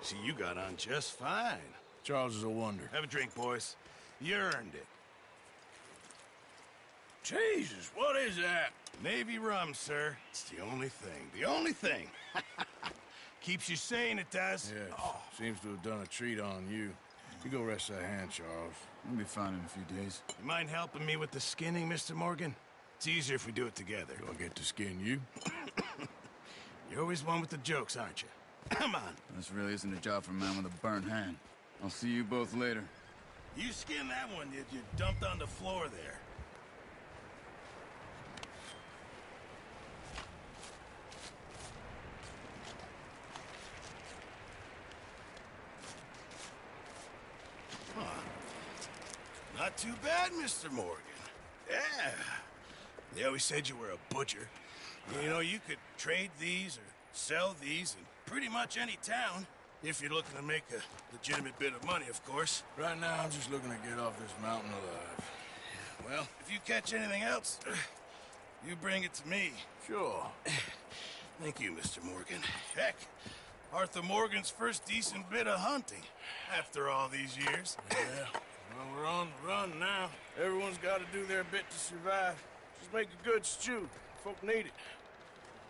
See, you got on just fine. Charles is a wonder. Have a drink, boys. You earned it. Jesus, what is that? Navy rum, sir. It's the only thing. The only thing. Keeps you sane, it does. Yes. Oh. Seems to have done a treat on you. You go rest that hand, Charles. I'll be fine in a few days. You mind helping me with the skinning, Mr. Morgan? It's easier if we do it together. Do I get to skin you? You're always one with the jokes, aren't you? Come on. This really isn't a job for a man with a burnt hand. I'll see you both later. You skinned that one that you dumped on the floor there. Not too bad, Mr. Morgan. Yeah. They always said you were a butcher. You know, you could trade these or sell these in pretty much any town, if you're looking to make a legitimate bit of money, of course. Right now, I'm just looking to get off this mountain alive. Well, if you catch anything else, you bring it to me. Sure. Thank you, Mr. Morgan. Heck, Arthur Morgan's first decent bit of hunting after all these years. Yeah. Well, we're on the run now. Everyone's got to do their bit to survive. Just make a good stew. Folk need it.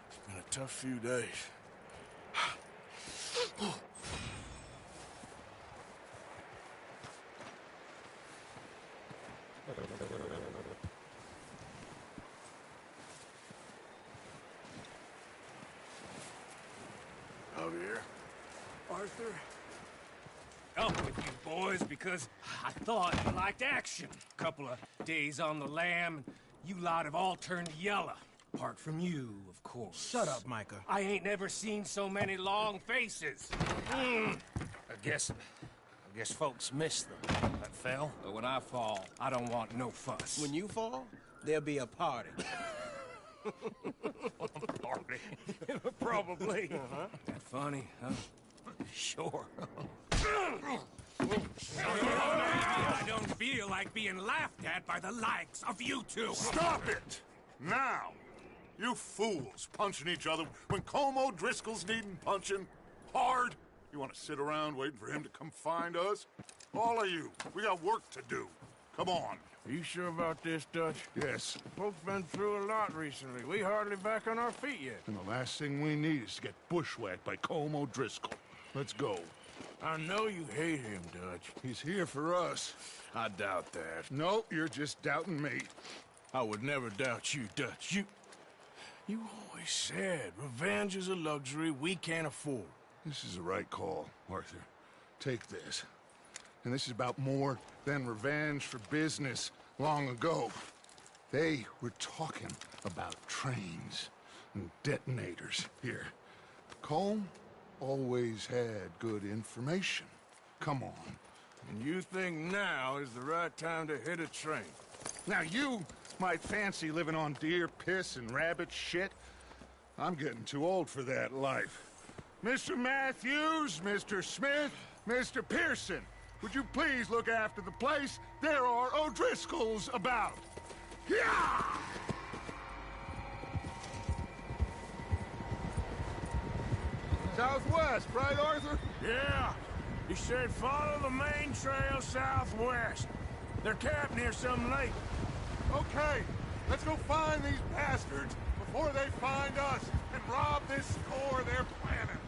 It's been a tough few days. Javier? Arthur? Up with you boys, because I thought you liked action. Couple of days on the lam, and you lot have all turned yellow. Apart from you, of course. Shut up, Micah. I ain't never seen so many long faces. I guess folks miss them. That fell. But when I fall, I don't want no fuss. When you fall, there'll be a party. Party? Probably. That funny, huh? Sure. I don't feel like being laughed at by the likes of you two. Stop it! Now! You fools punching each other when Colm O'Driscoll's needing punching. Hard! You want to sit around waiting for him to come find us? All of you, we got work to do. Come on. Are you sure about this, Dutch? Yes. Folks been through a lot recently. We hardly back on our feet yet. And the last thing we need is to get bushwhacked by Colm O'Driscoll. Let's go. I know you hate him, Dutch. He's here for us. I doubt that. No, you're just doubting me. I would never doubt you, Dutch. You always said revenge is a luxury we can't afford. This is the right call, Arthur. Take this. And this is about more than revenge for business long ago. They were talking about trains and detonators here. Colm always had good information. Come on. And you think now is the right time to hit a train? Now you might fancy living on deer piss and rabbit shit. I'm getting too old for that life. Mr. Matthews, Mr. Smith, Mr. Pearson, would you please look after the place? There are O'Driscolls about. Yeah! Southwest, right, Arthur? Yeah. He said follow the main trail southwest. They're camped near some lake. Okay, let's go find these bastards before they find us and rob this store they're planning.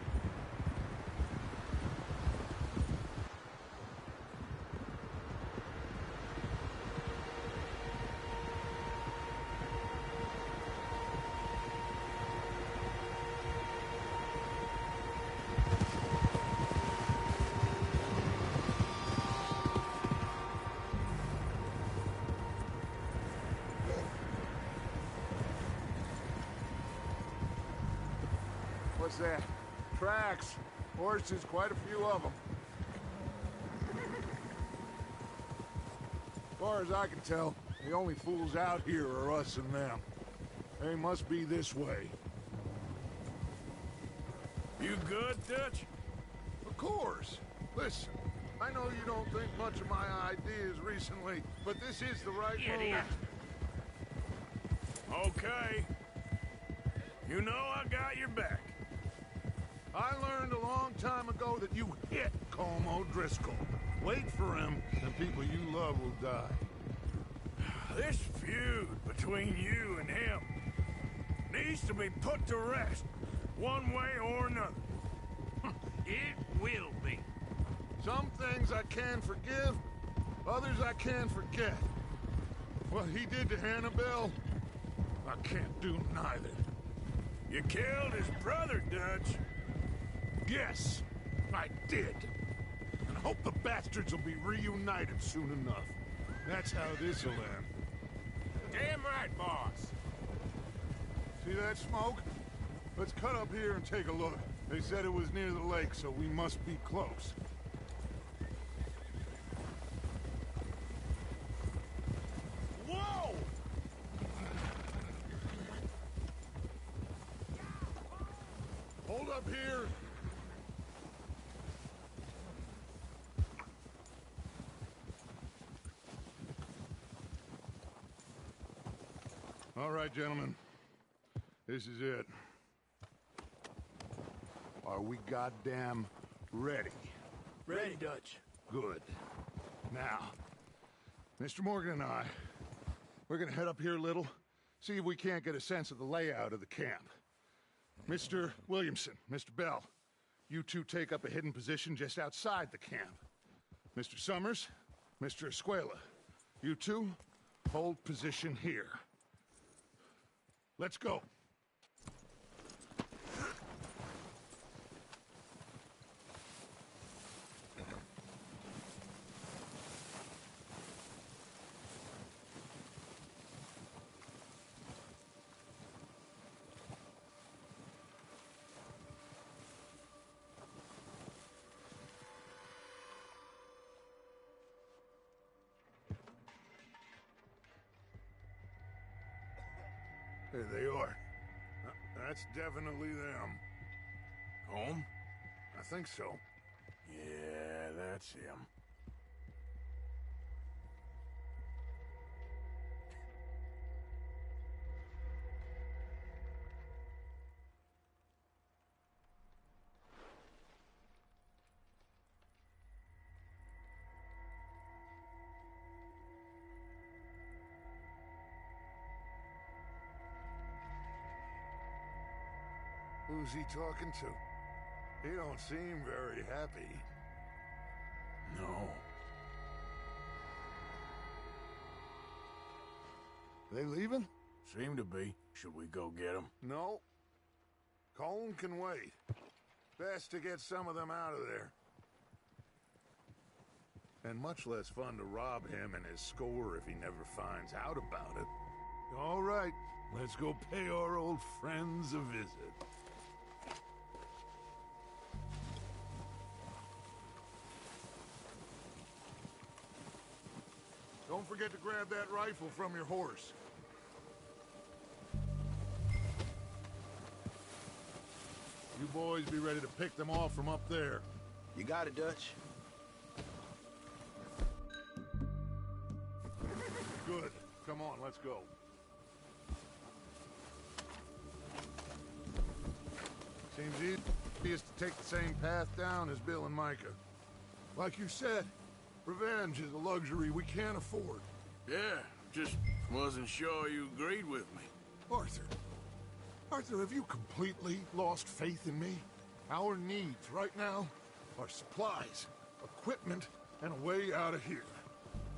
What's that? Tracks. Horses, quite a few of them. As far as I can tell, the only fools out here are us and them. They must be this way. You good, Dutch? Of course. Listen, I know you don't think much of my ideas recently, but this is the right move. Okay. You know I got your back. I learned a long time ago that you hit Colm O'Driscoll. Wait for him, and people you love will die. This feud between you and him needs to be put to rest, one way or another. It will be. Some things I can forgive, others I can't forget. What he did to Annabelle, I can't do neither. You killed his brother, Dutch. Yes, I did. And I hope the bastards will be reunited soon enough. That's how this'll end. Damn right, boss. See that smoke? Let's cut up here and take a look. They said it was near the lake, so we must be close. Whoa! Hold up here. All right, gentlemen. This is it. Are we goddamn ready? Ready, Dutch. Good. Now, Mr. Morgan and I, we're gonna head up here a little, see if we can't get a sense of the layout of the camp. Mr. Williamson, Mr. Bell, you two take up a hidden position just outside the camp. Mr. Summers, Mr. Escuela, you two hold position here. Let's go. There they are. That's definitely them. Home? I think so. Yeah, that's him. Who's he talking to? He don't seem very happy. No. They leaving? Seem to be. Should we go get them? No. Colm can wait. Best to get some of them out of there. And much less fun to rob him and his score if he never finds out about it. All right, let's go pay our old friends a visit. Don't forget to grab that rifle from your horse. You boys be ready to pick them off from up there. You got it, Dutch. Come on, let's go. Seems easiest to take the same path down as Bill and Micah. Like you said, revenge is a luxury we can't afford. Yeah, just wasn't sure you agreed with me. Arthur. Arthur, have you completely lost faith in me? Our needs right now are supplies, equipment, and a way out of here.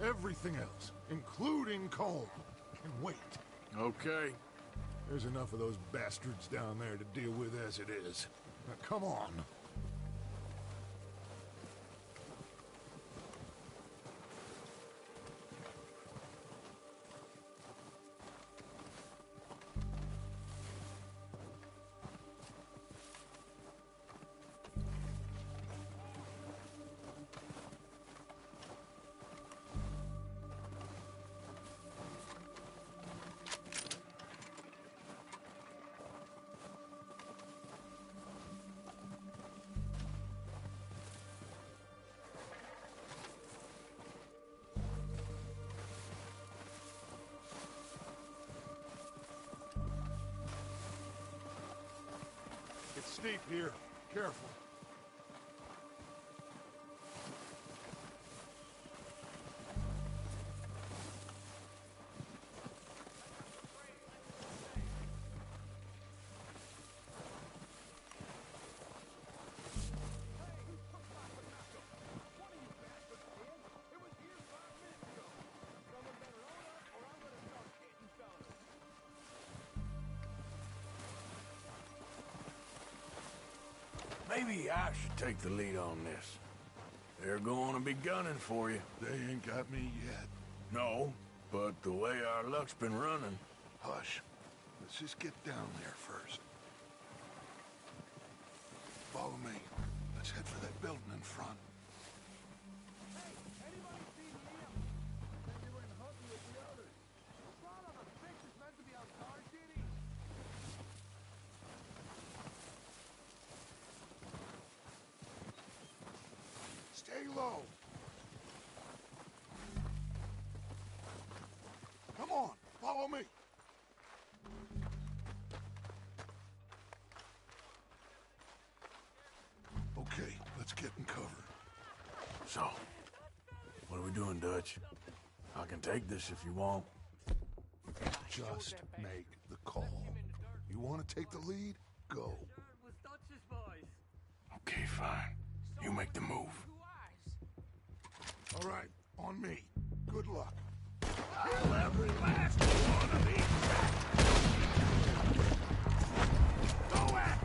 Everything else, including Colm, can wait. Okay. There's enough of those bastards down there to deal with as it is. Now, come on. It's steep here. Careful. Maybe I should take the lead on this. They're going to be gunning for you. They ain't got me yet. No, but the way our luck's been running... Hush. Let's just get down there first. Follow me. Let's head for that building in front. Stay low. Come on, follow me. Okay, let's get in cover. So, what are we doing, Dutch? I can take this if you want. Just make the call. You want to take the lead? Go. Okay, fine. You make the move. All right, on me. Good luck. Kill every last one of these Go at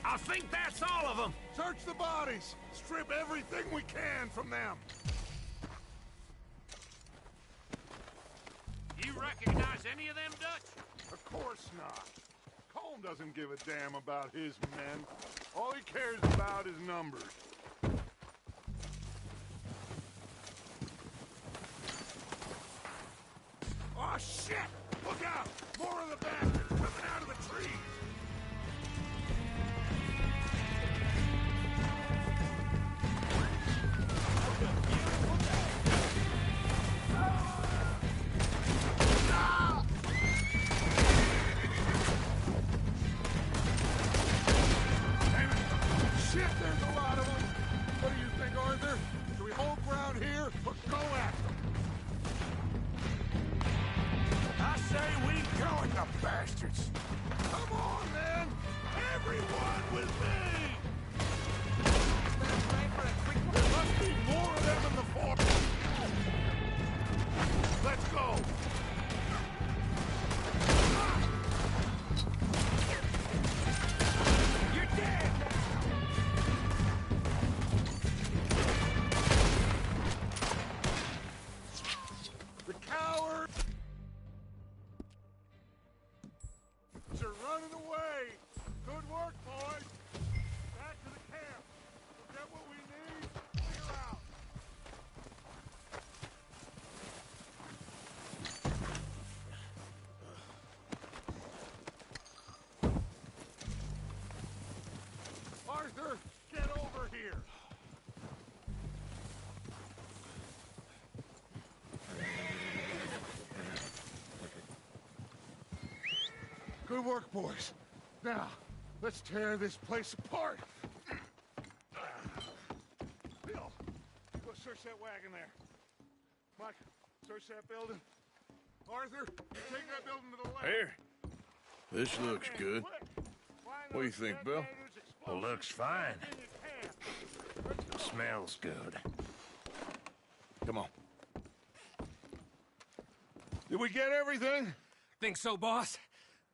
I think that's all of them. Search the bodies. Strip everything we can from them. You recognize any of them, Dutch? Of course not. Colm doesn't give a damn about his men. All he cares about is numbers. Oh, shit! Look out! More of the bastards coming out of the trees! Shit, there's a lot of them! What do you think, Arthur? Should we hold ground here or go out? Good work, boys. Now, let's tear this place apart. Bill, go search that wagon there. Mike, search that building. Arthur, you take that building to the left. Here. This looks good. What do you think, Bill? Well, looks fine. Smells good. Come on. Did we get everything? Think so, boss.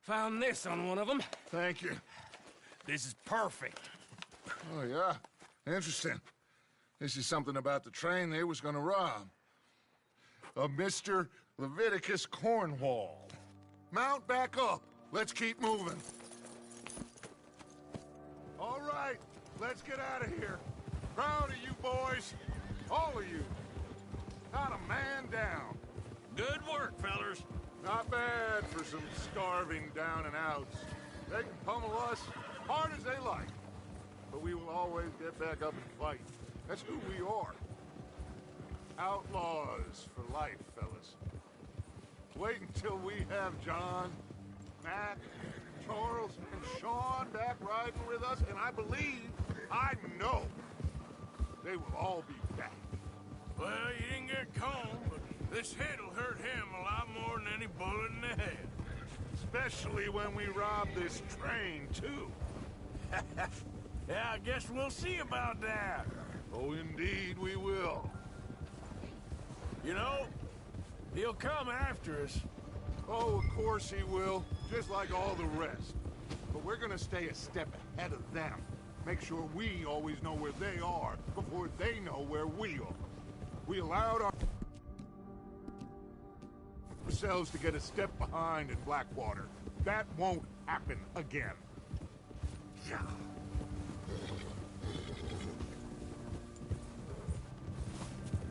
Found this on one of them. Thank you. This is perfect. Oh, yeah? Interesting. This is something about the train they was gonna rob. A Mr. Leviticus Cornwall. Mount back up. Let's keep moving. All right, let's get out of here. Proud of you boys. All of you. Not a man down. Good work, fellers. Not bad for some starving down and outs. They can pummel us hard as they like. But we will always get back up and fight. That's who we are. Outlaws for life, fellas. Wait until we have John, Matt, Charles, and Sean back riding with us, and I believe, I know, they will all be back. Well, you didn't get Colm, but this hit'll hurt him a lot more than any bullet in the head. Especially when we rob this train, too. Yeah, I guess we'll see about that. Oh, indeed we will. You know, he'll come after us. Oh, of course he will, just like all the rest. But we're gonna stay a step ahead of them. Make sure we always know where they are before they know where we are. We allowed ourselves to get a step behind in Blackwater. That won't happen again. Yeah.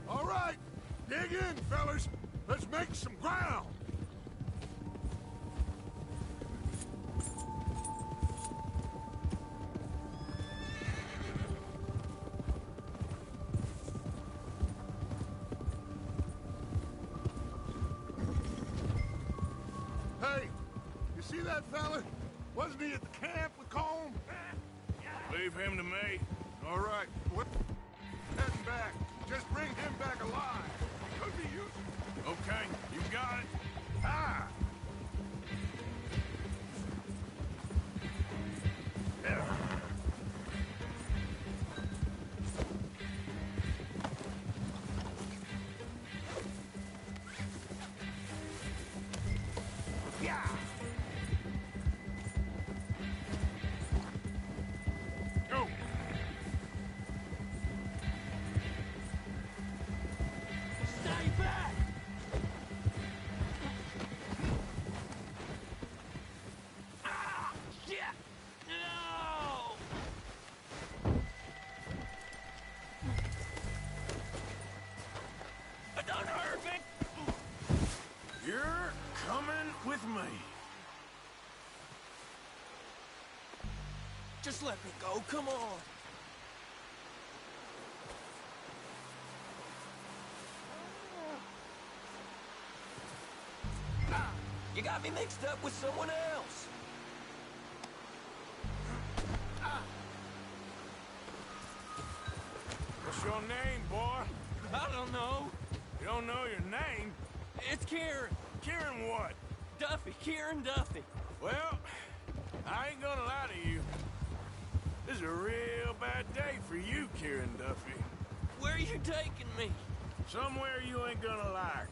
All right, dig in, fellas. Let's make some ground. Hey, you see that fella? Wasn't he at the camp with Colm? Leave him to me. All right, we're heading back. Just bring him back alive. Could be useful. Okay, you got it. Ah! Yeah! Go! Stay back! Ah! Shit! No! Don't hurt me! You're coming with me. Just let me go, come on! Ah, you got me mixed up with someone else! What's your name, boy? I don't know. You don't know your name? It's Kieran. Kieran what? Duffy, Kieran Duffy. Well, I ain't gonna lie to you. This is a real bad day for you, Kieran Duffy. Where are you taking me? Somewhere you ain't gonna like.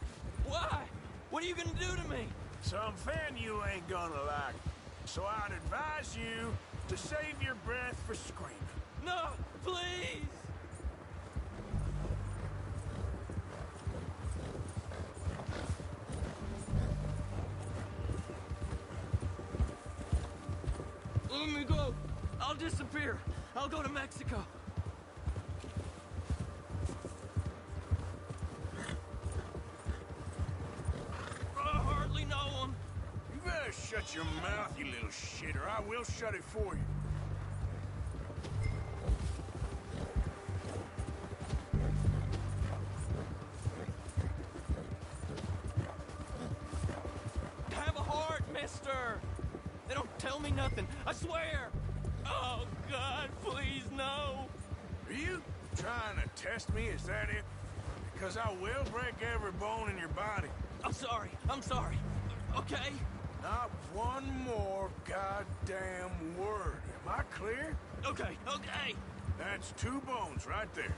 Why? What are you gonna do to me? Something you ain't gonna like. So I'd advise you to save your breath for screaming. No, please! Let me go. I'll disappear. I'll go to Mexico. I hardly know him. You better shut your mouth, you little shit, or I will shut it for you. Have a heart, mister. They don't tell me nothing. I swear. Oh, God, please, no. Are you trying to test me? Is that it? Because I will break every bone in your body. I'm sorry. Okay? Not one more goddamn word. Am I clear? Okay. That's 2 bones right there.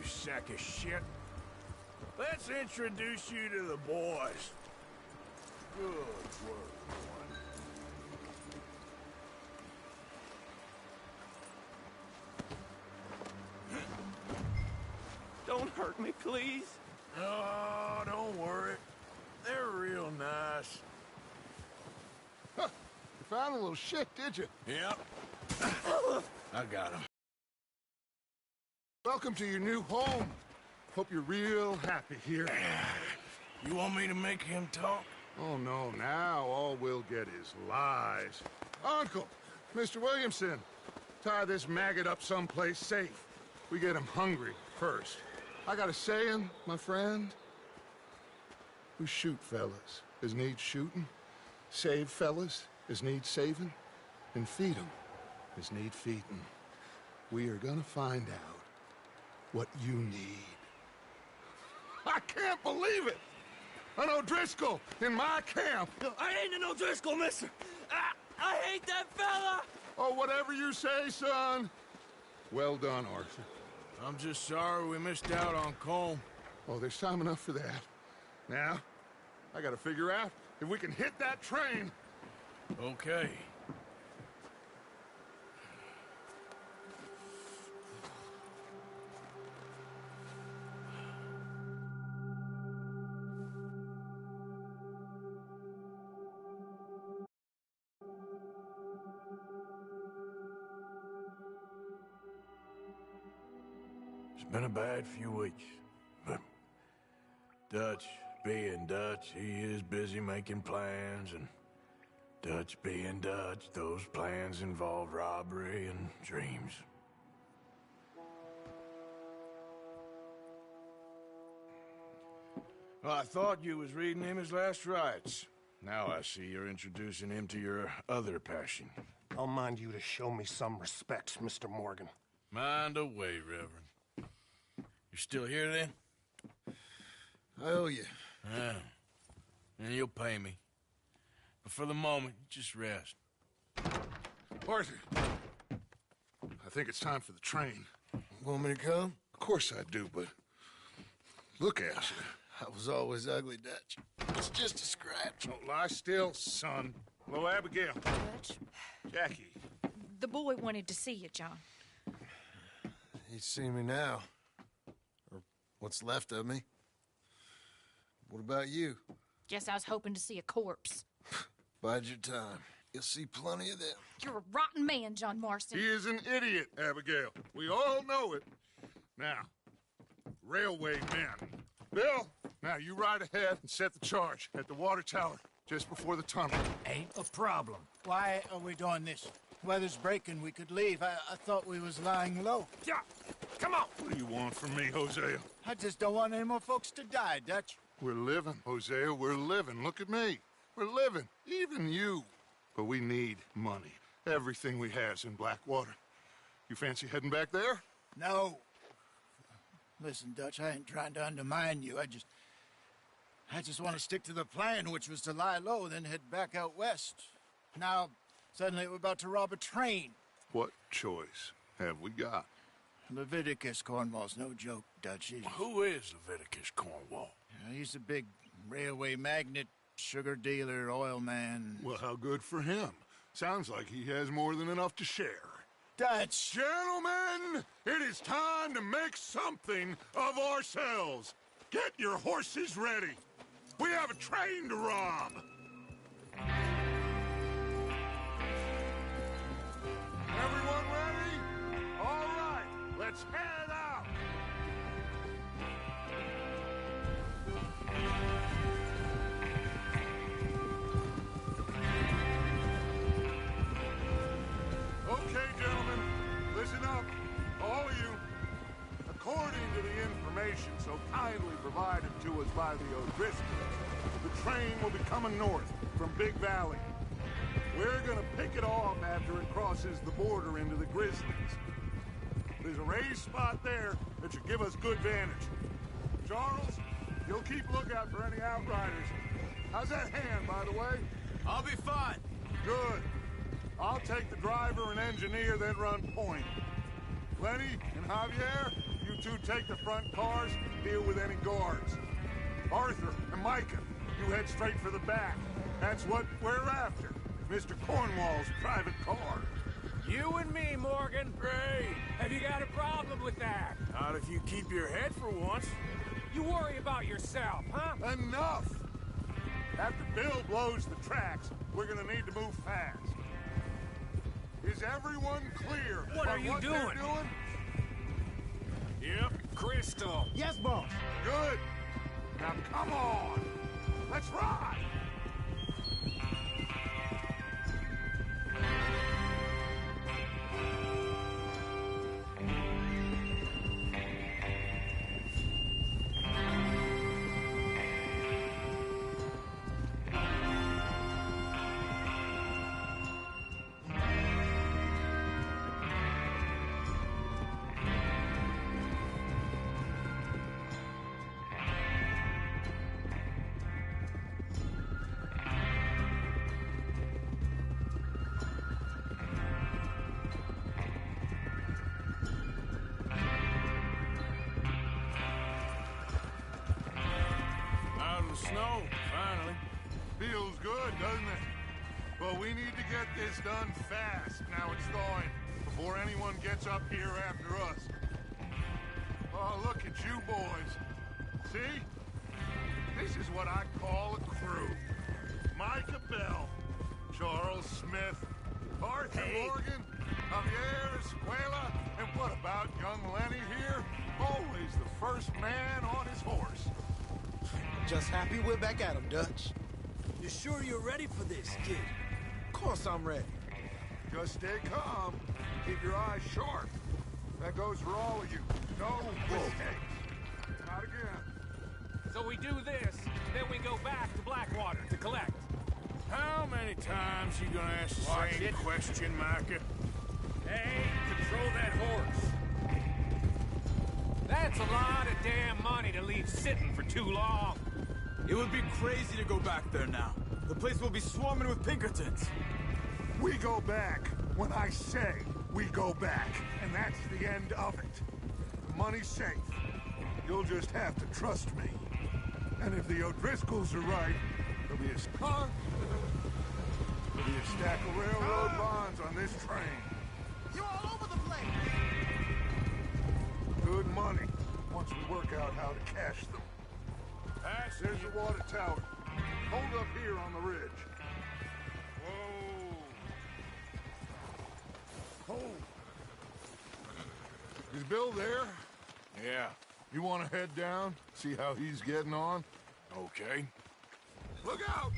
Sack of shit. Let's introduce you to the boys. Good work, boy. Don't hurt me, please. Oh, don't worry. They're real nice. Huh. You found a little shit, did you? Yep. I got him. Welcome to your new home. Hope you're real happy here. You want me to make him talk? Oh, no. Now all we'll get is lies. Uncle, Mr. Williamson, tie this maggot up someplace safe. We get him hungry first. I got a saying, my friend. We shoot fellas as need shooting, save fellas as need saving, and feed 'em as need feeding. We are gonna find out what you need. I can't believe it! An O'Driscoll in my camp! I ain't an O'Driscoll, mister! I hate that fella! Oh, whatever you say, son. Well done, Arthur. I'm just sorry we missed out on Colm. Oh, there's time enough for that. Now, I gotta figure out if we can hit that train. Okay. It's been a bad few weeks, but Dutch being Dutch, he is busy making plans, and Dutch being Dutch, those plans involve robbery and dreams. Well, I thought you was reading him his last rites. Now I see you're introducing him to your other passion. I'll mind you to show me some respect, Mr. Morgan. Mind away, Reverend. You still here, then? I owe you. Yeah. And you'll pay me. But for the moment, just rest. Arthur, I think it's time for the train. Want me to come? Of course I do, but look at you. I was always ugly, Dutch. It's just a scratch. Don't lie still, son. Hello, Abigail. Dutch, Jackie. the boy wanted to see you, John. He's seen me now. Or what's left of me. What about you? Guess I was hoping to see a corpse. Bide your time. You'll see plenty of them. You're a rotten man, John Marston. He is an idiot, Abigail. We all know it. Now, railway men. Bill, now you ride ahead and set the charge at the water tower just before the tunnel. Ain't a problem. Why are we doing this? Weather's breaking. We could leave. I thought we was lying low. Yeah, come on. What do you want from me, Hosea? I just don't want any more folks to die, Dutch. We're living, Hosea. We're living. Look at me. We're living. Even you. But we need money. Everything we have's in Blackwater. You fancy heading back there? No. Listen, Dutch, I ain't trying to undermine you. I just want to stick to the plan, which was to lie low, then head back out west. Now, suddenly we're about to rob a train. What choice have we got? Leviticus Cornwall's no joke, Dutch. Who is Leviticus Cornwall? He's a big railway magnate, sugar dealer, oil man. Well, how good for him. Sounds like he has more than enough to share. Dutch! Gentlemen, it is time to make something of ourselves. Get your horses ready. We have a train to rob. Let's head out! Okay, gentlemen, listen up, all of you. According to the information so kindly provided to us by the O'Driscolls, the train will be coming north from Big Valley. We're gonna pick it off after it crosses the border into the Grizzlies. There's a raised spot there that should give us good vantage. Charles, you'll keep lookout for any outriders. How's that hand, by the way? I'll be fine. Good. I'll take the driver and engineer, then run point. Lenny and Javier, you two take the front cars, deal with any guards. Arthur and Micah, you head straight for the back. That's what we're after. Mr. Cornwall's private car. You and me, Morgan. Great. Have you got a problem with that? Not if you keep your head for once. You worry about yourself, huh? Enough! After Bill blows the tracks, we're gonna need to move fast. Is everyone clear? What are you they're doing? Yep, Crystal. Yes, boss. Good. Now come on. Let's ride. Snow, finally. Feels good, doesn't it? But we need to get this done fast, now it's thawing, before anyone gets up here after us. Oh, look at you boys. See? This is what I call a crew. Micah Bell, Charles Smith, Arthur Morgan, Javier Escuela, and what about young Lenny here? Always the first man on his horse. Just happy we're back at him, Dutch. You sure you're ready for this, kid? Of course I'm ready. Just stay calm. Keep your eyes sharp. That goes for all of you. No mistakes. Not again. So we do this, then we go back to Blackwater to collect. How many times you gonna ask the Watch same it. question, Micah? Hey, control that horse. That's a lot of damn money to leave sitting for too long. It would be crazy to go back there now. The place will be swarming with Pinkertons. We go back when I say we go back, and that's the end of it. The money's safe. You'll just have to trust me. And if the O'Driscolls are right, there'll be a stack of railroad bonds on this train. You're all over the place! Good money, once we work out how to cash them. There's the water tower. Hold up here on the ridge. Whoa! Oh! Is Bill there? Yeah. You want to head down, see how he's getting on? Okay. Look out!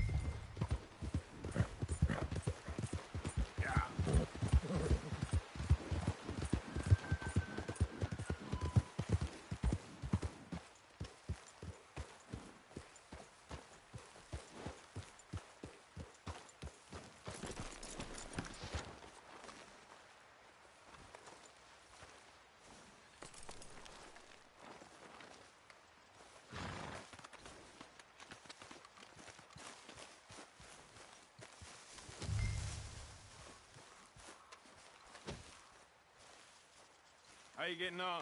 How you getting on?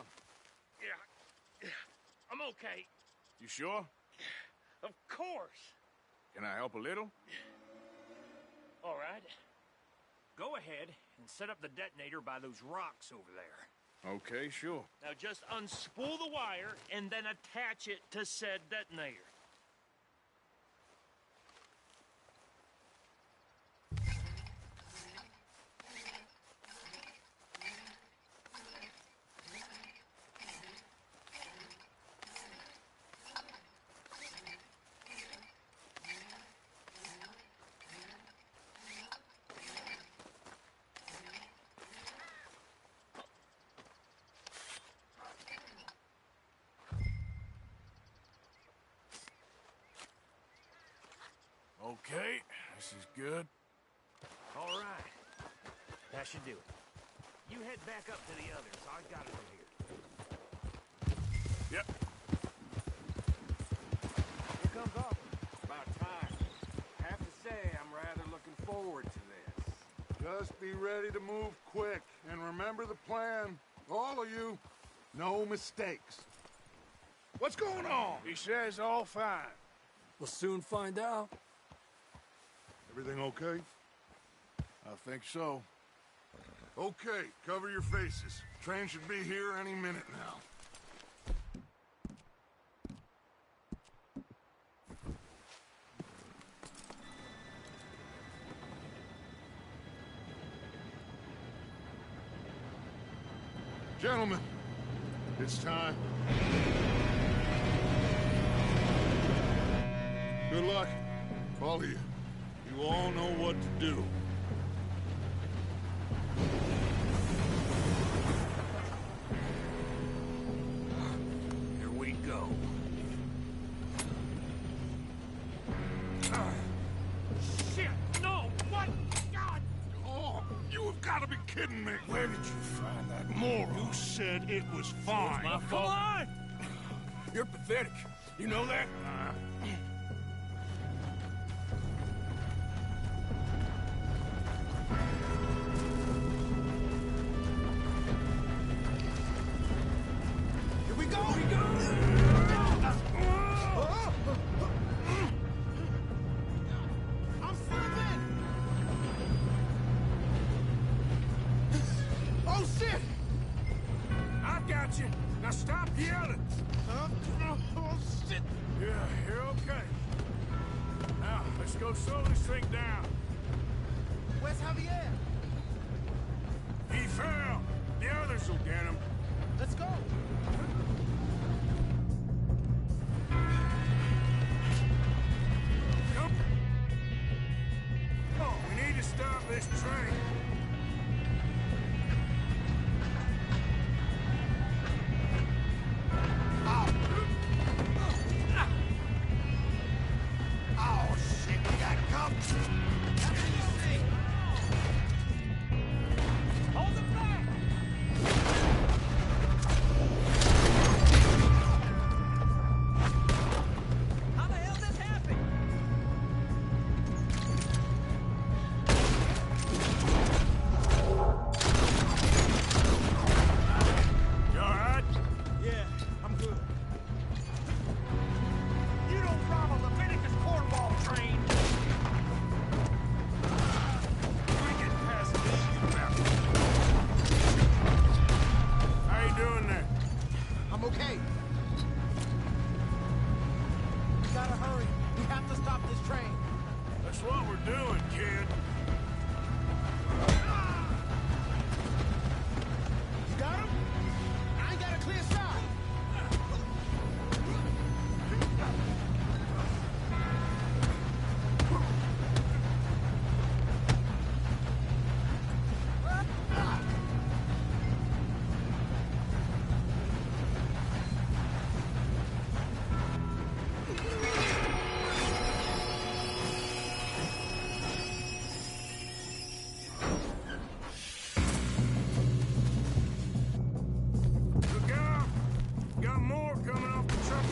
Yeah, I'm okay. You sure? Of course. Can I help a little? All right. Go ahead and set up the detonator by those rocks over there. Okay, sure. Now just unspool the wire and then attach it to said detonator. Okay, this is good. All right. That should do it. You head back up to the others. I got it from here. Yep. Here comes Arthur. About time. I have to say, I'm rather looking forward to this. Just be ready to move quick, and remember the plan. All of you, no mistakes. What's going on? He says all fine. We'll soon find out. Everything okay? I think so. Okay, cover your faces. Train should be here any minute now. Gentlemen, it's time. Good luck, all of you. You all know what to do. Here we go. Shit! No! What? God! Oh, you have got to be kidding me. Where did you find that moron? You said it was fine. My fault. Come on! You're pathetic. You know that? Here we go! I'm slipping! Oh, shit! I've got you. Now stop yelling. Oh, shit! Yeah, you're okay. Now, let's go slow this thing down. Where's Javier? He fell. The others will get him. Let's go! Come. Oh, we need to stop this train. Oh, shit, we got company! Hold them back! How the hell this happened? You all right? Yeah, I'm good. You don't rob a Leviticus Cornwall train! We get past this, you bastard. How you doing there? I'm okay. We gotta hurry. We have to stop this train. That's what we're doing, kid. You got him? I ain't got a clear shot. Look out! Got more coming off the truck.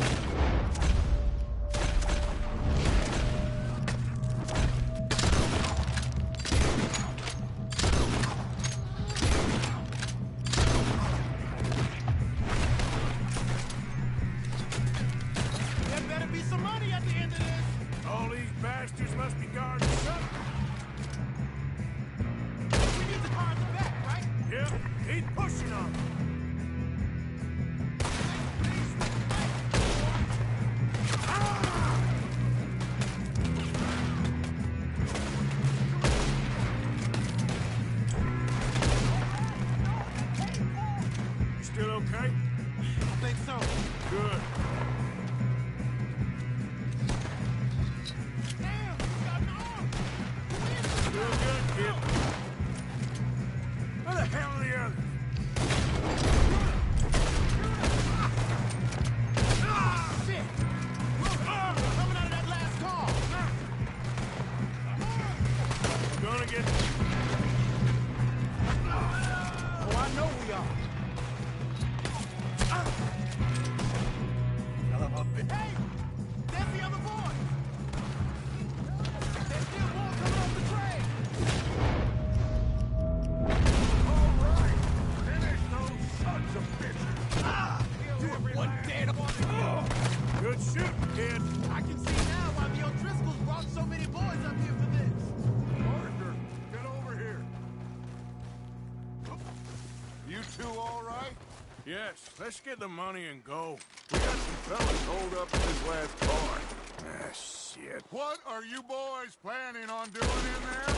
There better be some money at the end of this. All these bastards must be guarding something. We need the car in the back, right? Yeah, he's pushing on them. You still okay? I think so. Good. Damn, we got an arm. Still good, kid. Where the hell are the others? shooting, kid. I can see now why the O'Driscolls brought so many boys up here for this. Arthur, get over here. You two all right? Yes, let's get the money and go. We got some fellas holed up in this last car. Ah, shit. What are you boys planning on doing in there?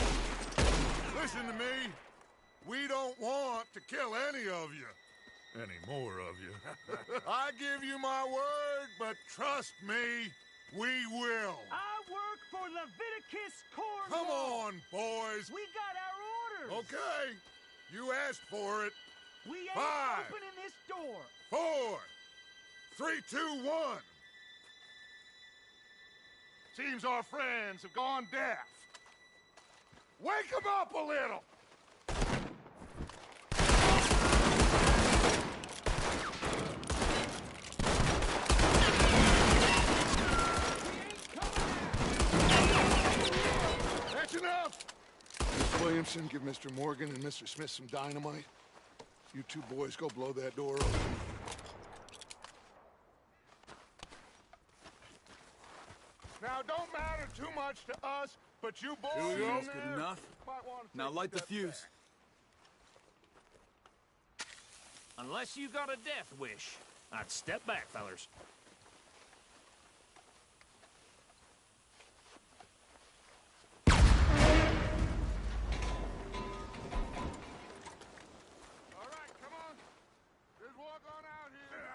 Listen to me. We don't want to kill any of you. Any more of you. I give you my word, but trust me, we will. I work for Leviticus Corps. Come on, boys. We got our orders. Okay. You asked for it. We ain't 5, opening this door. 4, 3, 2, 1. Seems our friends have gone deaf. Wake them up a little. That's enough. Mr. Williamson, give Mr. Morgan and Mr. Smith some dynamite. You two boys go blow that door open. Now, don't matter too much to us, but you boys in there Good enough. might want to Now take a light the step fuse. Unless you got a death wish, I'd step back, fellers. All right, come on. Just walk on out here.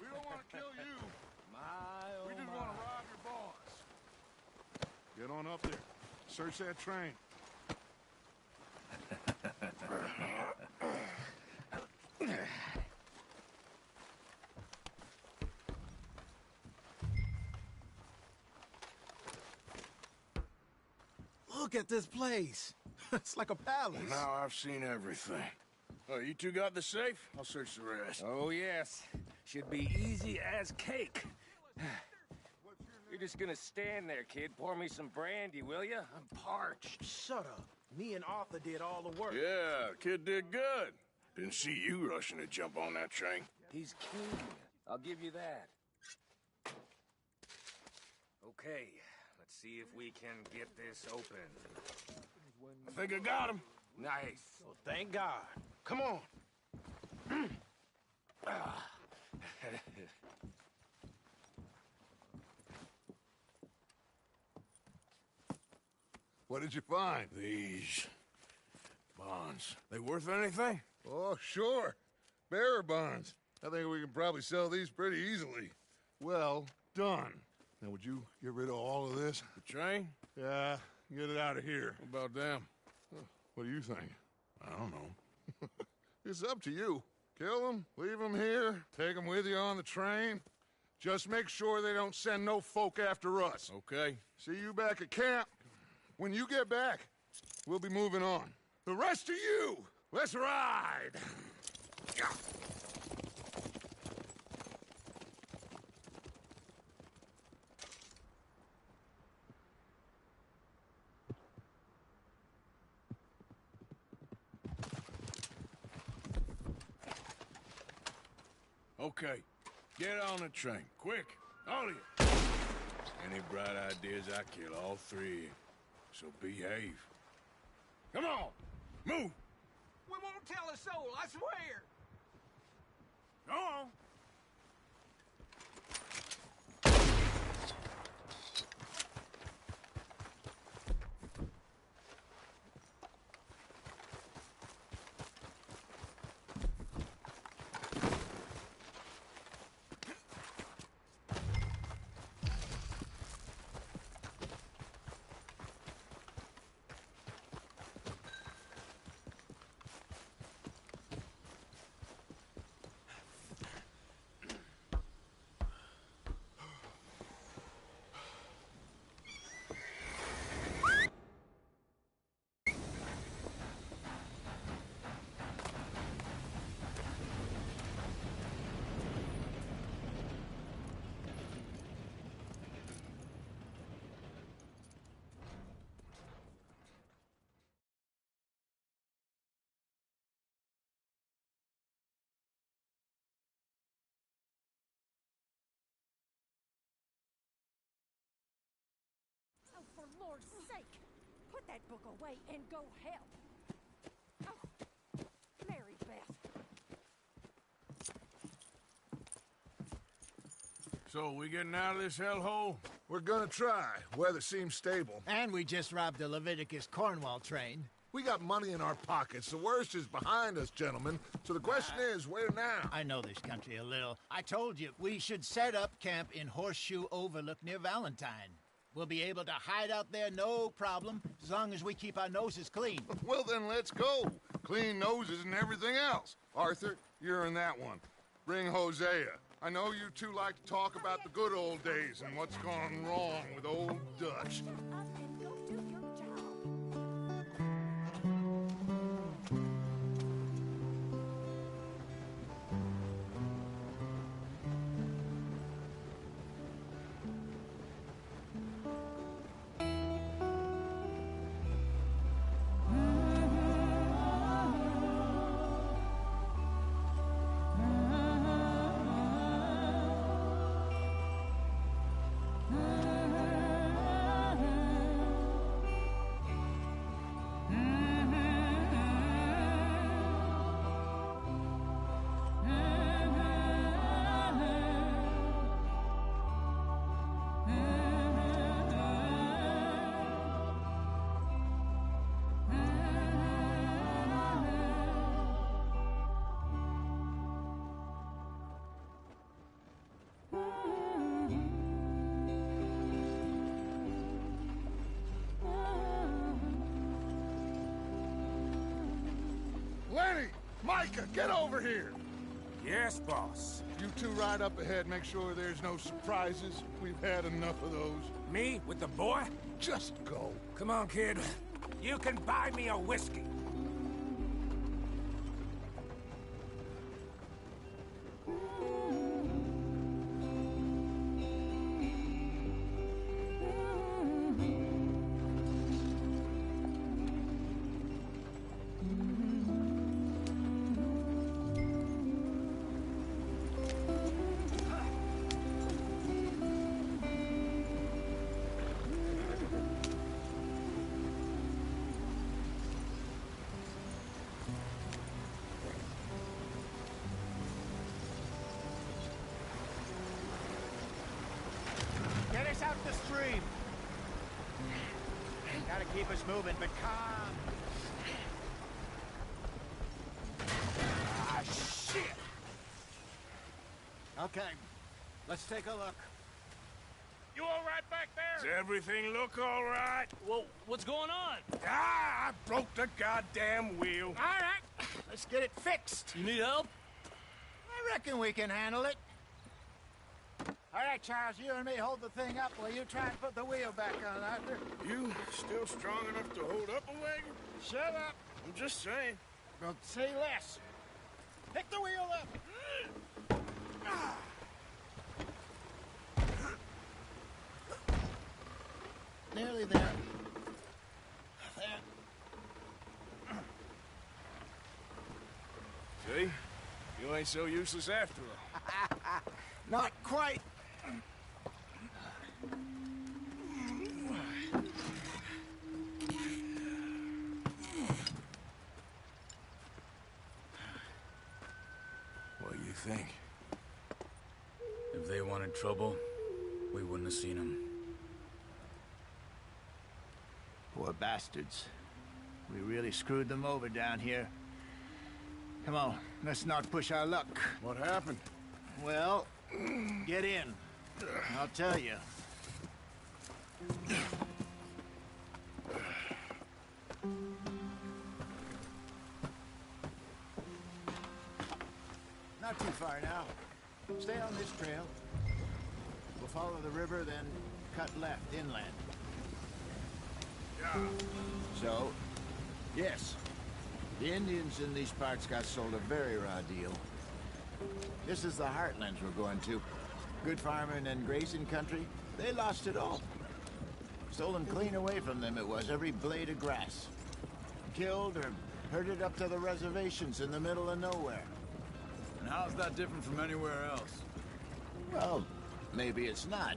We don't want to kill you. We just want to rob your boss. Get on up there. Search that train. Look at this place. It's like a palace. Now I've seen everything. Oh, you two got the safe? I'll search the rest. Oh, yes. Should be easy as cake. You're just gonna stand there, kid. Pour me some brandy, will you? I'm parched. Shut up. Me and Arthur did all the work. Yeah, the kid did good. Didn't see you rushing to jump on that train. He's keen. I'll give you that. Okay, let's see if we can get this open. I think I got him. Nice. Well, thank God. Come on. What did you find? These bonds. They worth anything? Oh, sure. Bearer bonds. I think we can probably sell these pretty easily. Well done. Now, would you get rid of all of this? The train? Yeah, get it out of here. What about them? What do you think? I don't know. It's up to you. Kill them, leave them here, take them with you on the train. Just make sure they don't send no folk after us. Okay. See you back at camp. When you get back, we'll be moving on. The rest of you, let's ride! Okay. Get on the train. Quick. All of you. Any bright ideas, I kill all three of you. So behave. Come on! Move! We won't tell a soul, I swear. Go on! that book away and go help. Oh, Mary Beth. So, we getting out of this hellhole? We're gonna try. Weather seems stable. And we just robbed the Leviticus Cornwall train. We got money in our pockets. The worst is behind us, gentlemen. So the question is, where now? I know this country a little. I told you, we should set up camp in Horseshoe Overlook near Valentine. We'll be able to hide out there, no problem, as long as we keep our noses clean. Well, then let's go. Clean noses and everything else. Arthur, you're in that one. Bring Hosea. I know you two like to talk about the good old days and what's gone wrong with old Dutch. Lenny! Micah, get over here! Yes, boss. You two ride up ahead, make sure there's no surprises. We've had enough of those. Me with the boy? Just go. Come on, kid. You can buy me a whiskey. Get us out the stream. Gotta keep us moving, but calm. Ah, shit! Okay, let's take a look. You all right back there? Does everything look all right? Well, what's going on? Ah, I broke the goddamn wheel. All right, let's get it fixed. You need help? I reckon we can handle it. All right, Charles, you and me hold the thing up while you try and put the wheel back on, Arthur. You still strong enough to hold up a wagon? Shut up. I'm just saying. Don't say less. Pick the wheel up. Nearly there. There. See? You ain't so useless after all. Not quite. What do you think? If they wanted trouble, we wouldn't have seen them. Poor bastards. We really screwed them over down here. Come on, let's not push our luck. What happened? Well, get in. I'll tell you. Not too far now. Stay on this trail. We'll follow the river, then cut left inland. Yeah. So, yes, the Indians in these parts got sold a very raw deal. This is the heartlands we're going to. Good farming and grazing country, they lost it all. Stolen clean away from them it was, every blade of grass. Killed or herded up to the reservations in the middle of nowhere. And how's that different from anywhere else? Well, maybe it's not.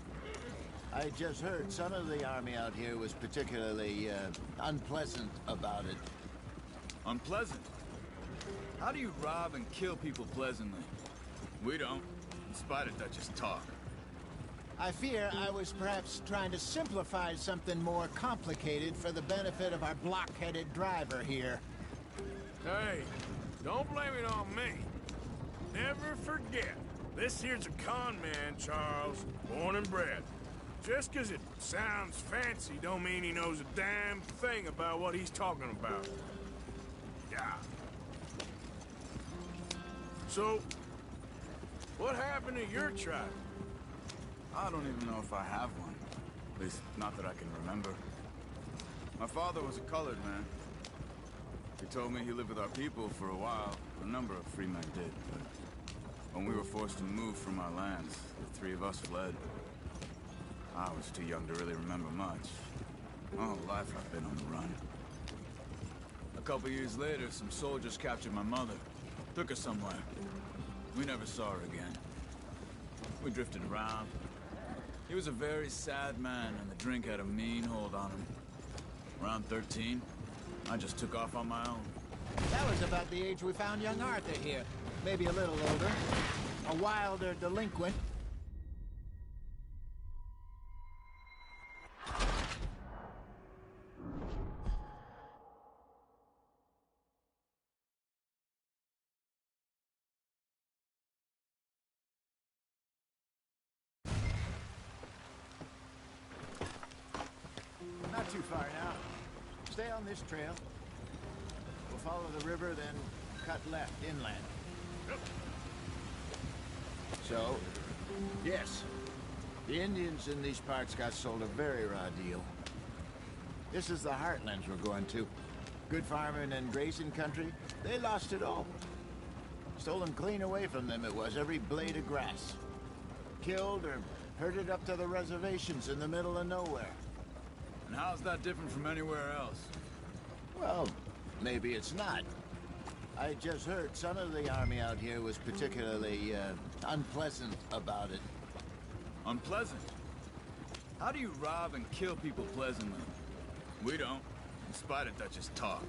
I just heard some of the army out here was particularly, unpleasant about it. Unpleasant? How do you rob and kill people pleasantly? We don't, in spite of Dutch's talk. I fear I was perhaps trying to simplify something more complicated for the benefit of our block-headed driver here. Hey, don't blame it on me. Never forget, this here's a con man, Charles, born and bred. Just 'cause it sounds fancy don't mean he knows a damn thing about what he's talking about. Yeah. So, what happened to your tribe? I don't even know if I have one. At least, not that I can remember. My father was a colored man. He told me he lived with our people for a while. A number of free men did, but when we were forced to move from our lands, the three of us fled. I was too young to really remember much. My whole life I've been on the run. A couple years later, some soldiers captured my mother. Took her somewhere. We never saw her again. We drifted around. He was a very sad man, and the drink had a mean hold on him. Around 13, I just took off on my own. That was about the age we found young Arthur here. Maybe a little older. A wilder delinquent. Not too far now. Stay on this trail. We'll follow the river, then cut left inland. So, yes, the Indians in these parts got sold a very raw deal. This is the heartlands we're going to. Good farming and grazing country, they lost it all. Stolen clean away from them it was, every blade of grass. Killed or herded up to the reservations in the middle of nowhere. And how's that different from anywhere else? Well, maybe it's not. I just heard some of the army out here was particularly, unpleasant about it. Unpleasant? How do you rob and kill people pleasantly? We don't, in spite of Dutch's talk.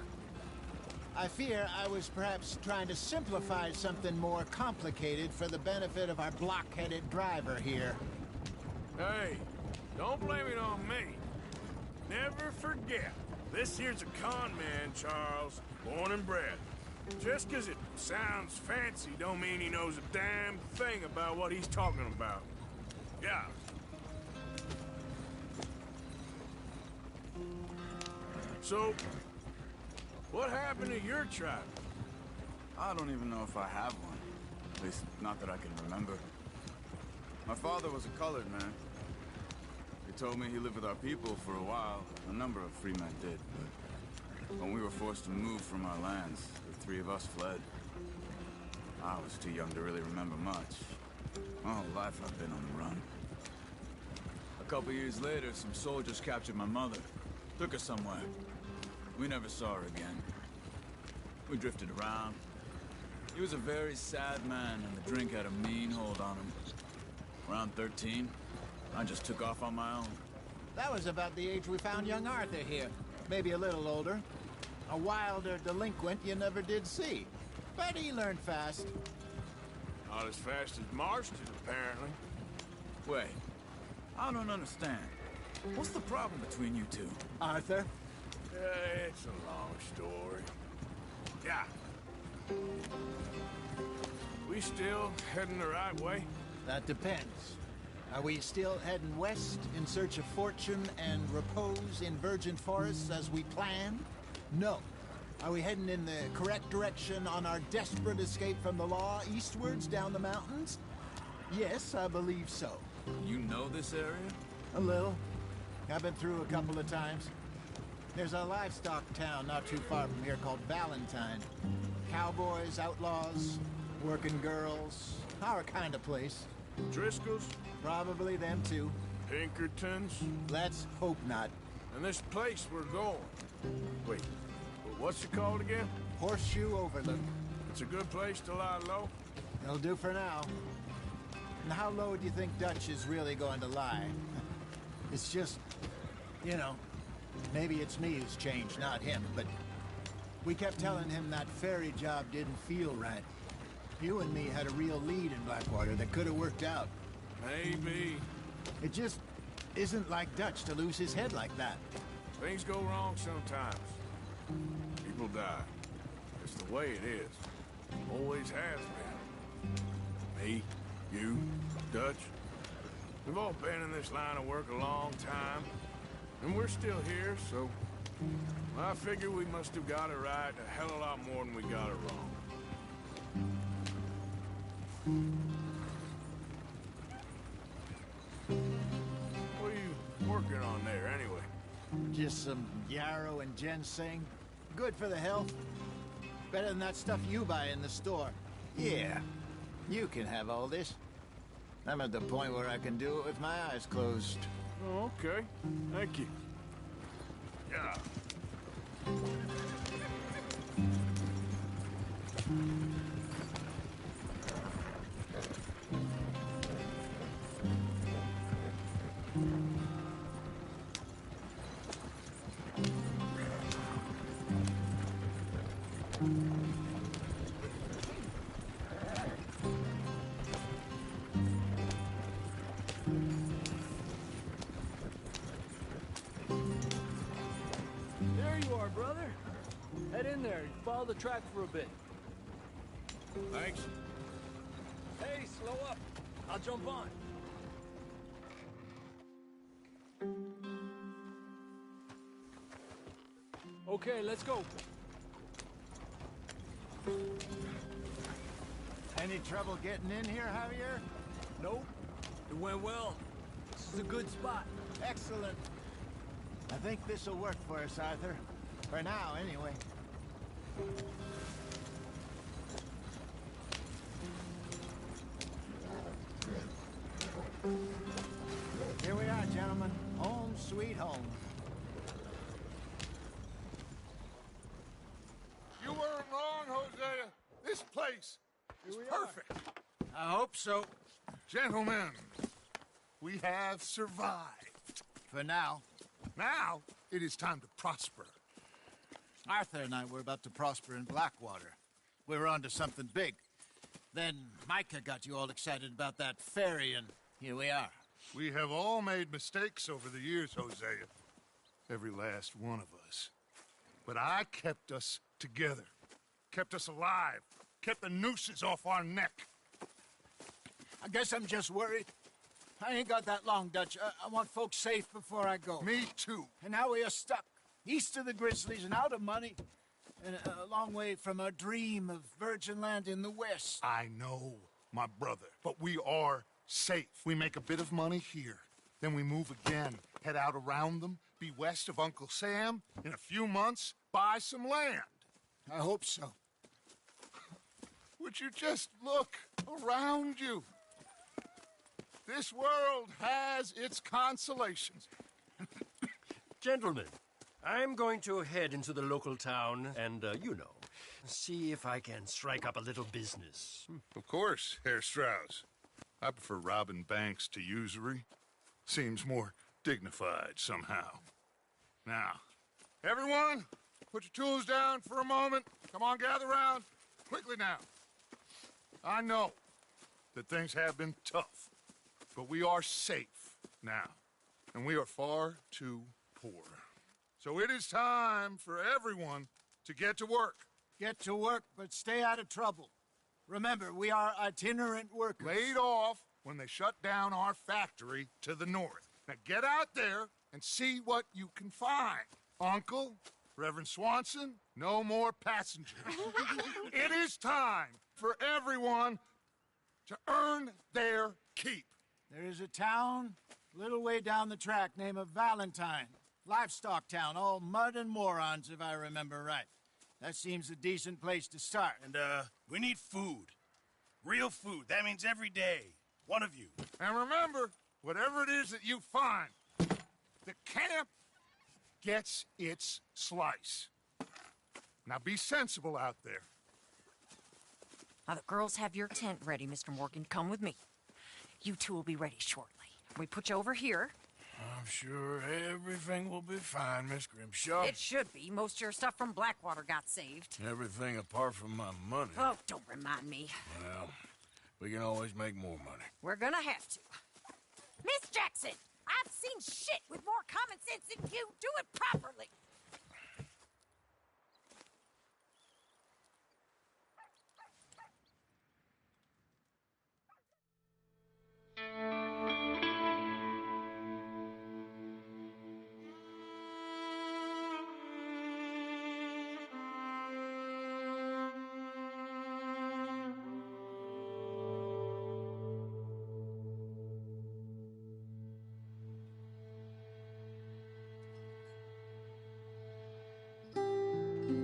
I fear I was perhaps trying to simplify something more complicated for the benefit of our block-headed driver here. Hey, don't blame it on me. Never forget, this here's a con man, Charles, born and bred. Just 'cause it sounds fancy don't mean he knows a damn thing about what he's talking about. Yeah. So, what happened to your tribe? I don't even know if I have one. At least, not that I can remember. My father was a colored man. He told me he lived with our people for a while. A number of free men did, but when we were forced to move from our lands, the three of us fled. I was too young to really remember much. My whole life I've been on the run. A couple years later, some soldiers captured my mother. Took her somewhere. We never saw her again. We drifted around. He was a very sad man, and the drink had a mean hold on him. Around 13, I just took off on my own. That was about the age we found young Arthur here. Maybe a little older. A wilder delinquent you never did see. But he learned fast. Not as fast as Marston, apparently. Wait, I don't understand. What's the problem between you two? Arthur? It's a long story. Yeah. We still heading the right way? That depends. Are we still heading west in search of fortune and repose in virgin forests as we planned? No. Are we heading in the correct direction on our desperate escape from the law eastwards down the mountains? Yes, I believe so. You know this area? A little. I've been through a couple of times. There's a livestock town not too far from here called Valentine. Cowboys, outlaws, working girls, our kind of place. Driscolls? Probably them too. Pinkertons? Let's hope not. And this place we're going. Wait, what's it called again? Horseshoe Overlook. It's a good place to lie low? It'll do for now. And how low do you think Dutch is really going to lie? It's just, you know, maybe it's me who's changed, not him, but we kept telling him that ferry job didn't feel right. You and me had a real lead in Blackwater that could have worked out. Maybe. It just isn't like Dutch to lose his head like that. Things go wrong sometimes. People die. It's the way it is. Always has been. Me, you, Dutch. We've all been in this line of work a long time. And we're still here, so... I figure we must have got it right a hell of a lot more than we got it wrong. What are you working on there, anyway? Just some yarrow and ginseng. Good for the health. Better than that stuff you buy in the store. Yeah, you can have all this. I'm at the point where I can do it with my eyes closed. Oh, okay. Thank you. Yeah. There you are, brother. Head in there and follow the track for a bit. Thanks. Hey, slow up. I'll jump on. Okay, let's go. Any trouble getting in here, Javier? Nope. It went well. This is a good spot. Excellent. I think this'll work for us, Arthur. For now, anyway. Here we are, gentlemen. Home sweet home. You weren't wrong, Hosea. This place is perfect. I hope so. Gentlemen, we have survived. For now. Now, it is time to prosper. Arthur and I were about to prosper in Blackwater. We were onto something big. Then Micah got you all excited about that ferry, and here we are. We have all made mistakes over the years, Hosea. Every last one of us. But I kept us together. Kept us alive. Kept the nooses off our neck. I guess I'm just worried. I ain't got that long, Dutch. I want folks safe before I go. Me too. And now we are stuck. East of the Grizzlies and out of money. And a long way from our dream of virgin land in the west. I know, my brother. But we are safe. We make a bit of money here. Then we move again. Head out around them. Be west of Uncle Sam. In a few months, buy some land. I hope so. Would you just look around you? This world has its consolations. Gentlemen, I'm going to head into the local town and, you know, see if I can strike up a little business. Of course, Herr Strauss. I prefer robbing banks to usury. Seems more dignified somehow. Now, everyone, put your tools down for a moment. Come on, gather round. Quickly now. I know that things have been tough, but we are safe now, and we are far too poor. So it is time for everyone to get to work. Get to work, but stay out of trouble. Remember, we are itinerant workers. Laid off when they shut down our factory to the north. Now get out there and see what you can find. Uncle, Reverend Swanson, no more passengers. It is time for everyone to earn their keep. There is a town a little way down the track named Valentine. Livestock town, all mud and morons, if I remember right. That seems a decent place to start. And, we need food. Real food. That means every day. One of you. And remember, whatever it is that you find, the camp gets its slice. Now be sensible out there. Now the girls have your tent ready, Mr. Morgan. Come with me. You two will be ready shortly. We put you over here, I'm sure everything will be fine, Miss Grimshaw. It should be. Most of your stuff from Blackwater got saved. Everything apart from my money. Oh, don't remind me. Well, we can always make more money. We're gonna have to. Miss Jackson, I've seen shit with more common sense than you. Do it properly.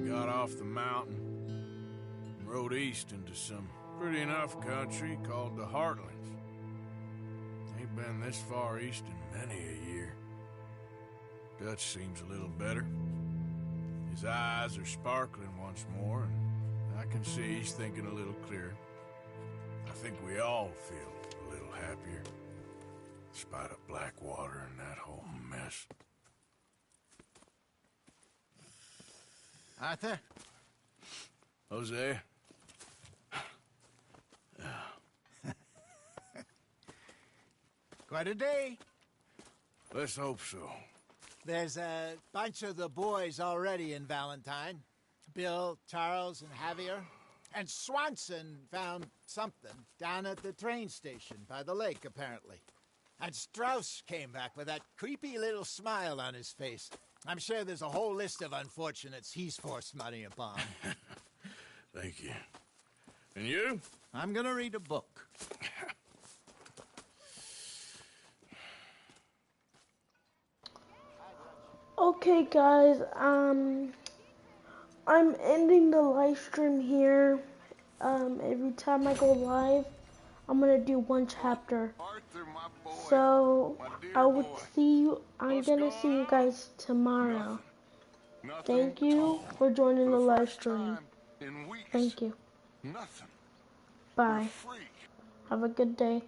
Got off the mountain and rode east into some pretty enough country called the Heartlands. Ain't been this far east in many a year. Dutch seems a little better. His eyes are sparkling once more, and I can see he's thinking a little clearer. I think we all feel a little happier, in spite of Blackwater and that whole mess. Arthur? Jose? Quite a day. Let's hope so. There's a bunch of the boys already in Valentine. Bill, Charles, and Javier. And Swanson found something down at the train station by the lake, apparently. And Strauss came back with that creepy little smile on his face. I'm sure there's a whole list of unfortunates he's forced money upon. Thank you. And you? I'm gonna read a book. Okay, guys, I'm ending the live stream here. Every time I go live, I'm gonna do one chapter. So I'm gonna see you guys tomorrow. Thank you for joining the live stream. Thank you. Bye. Have a good day.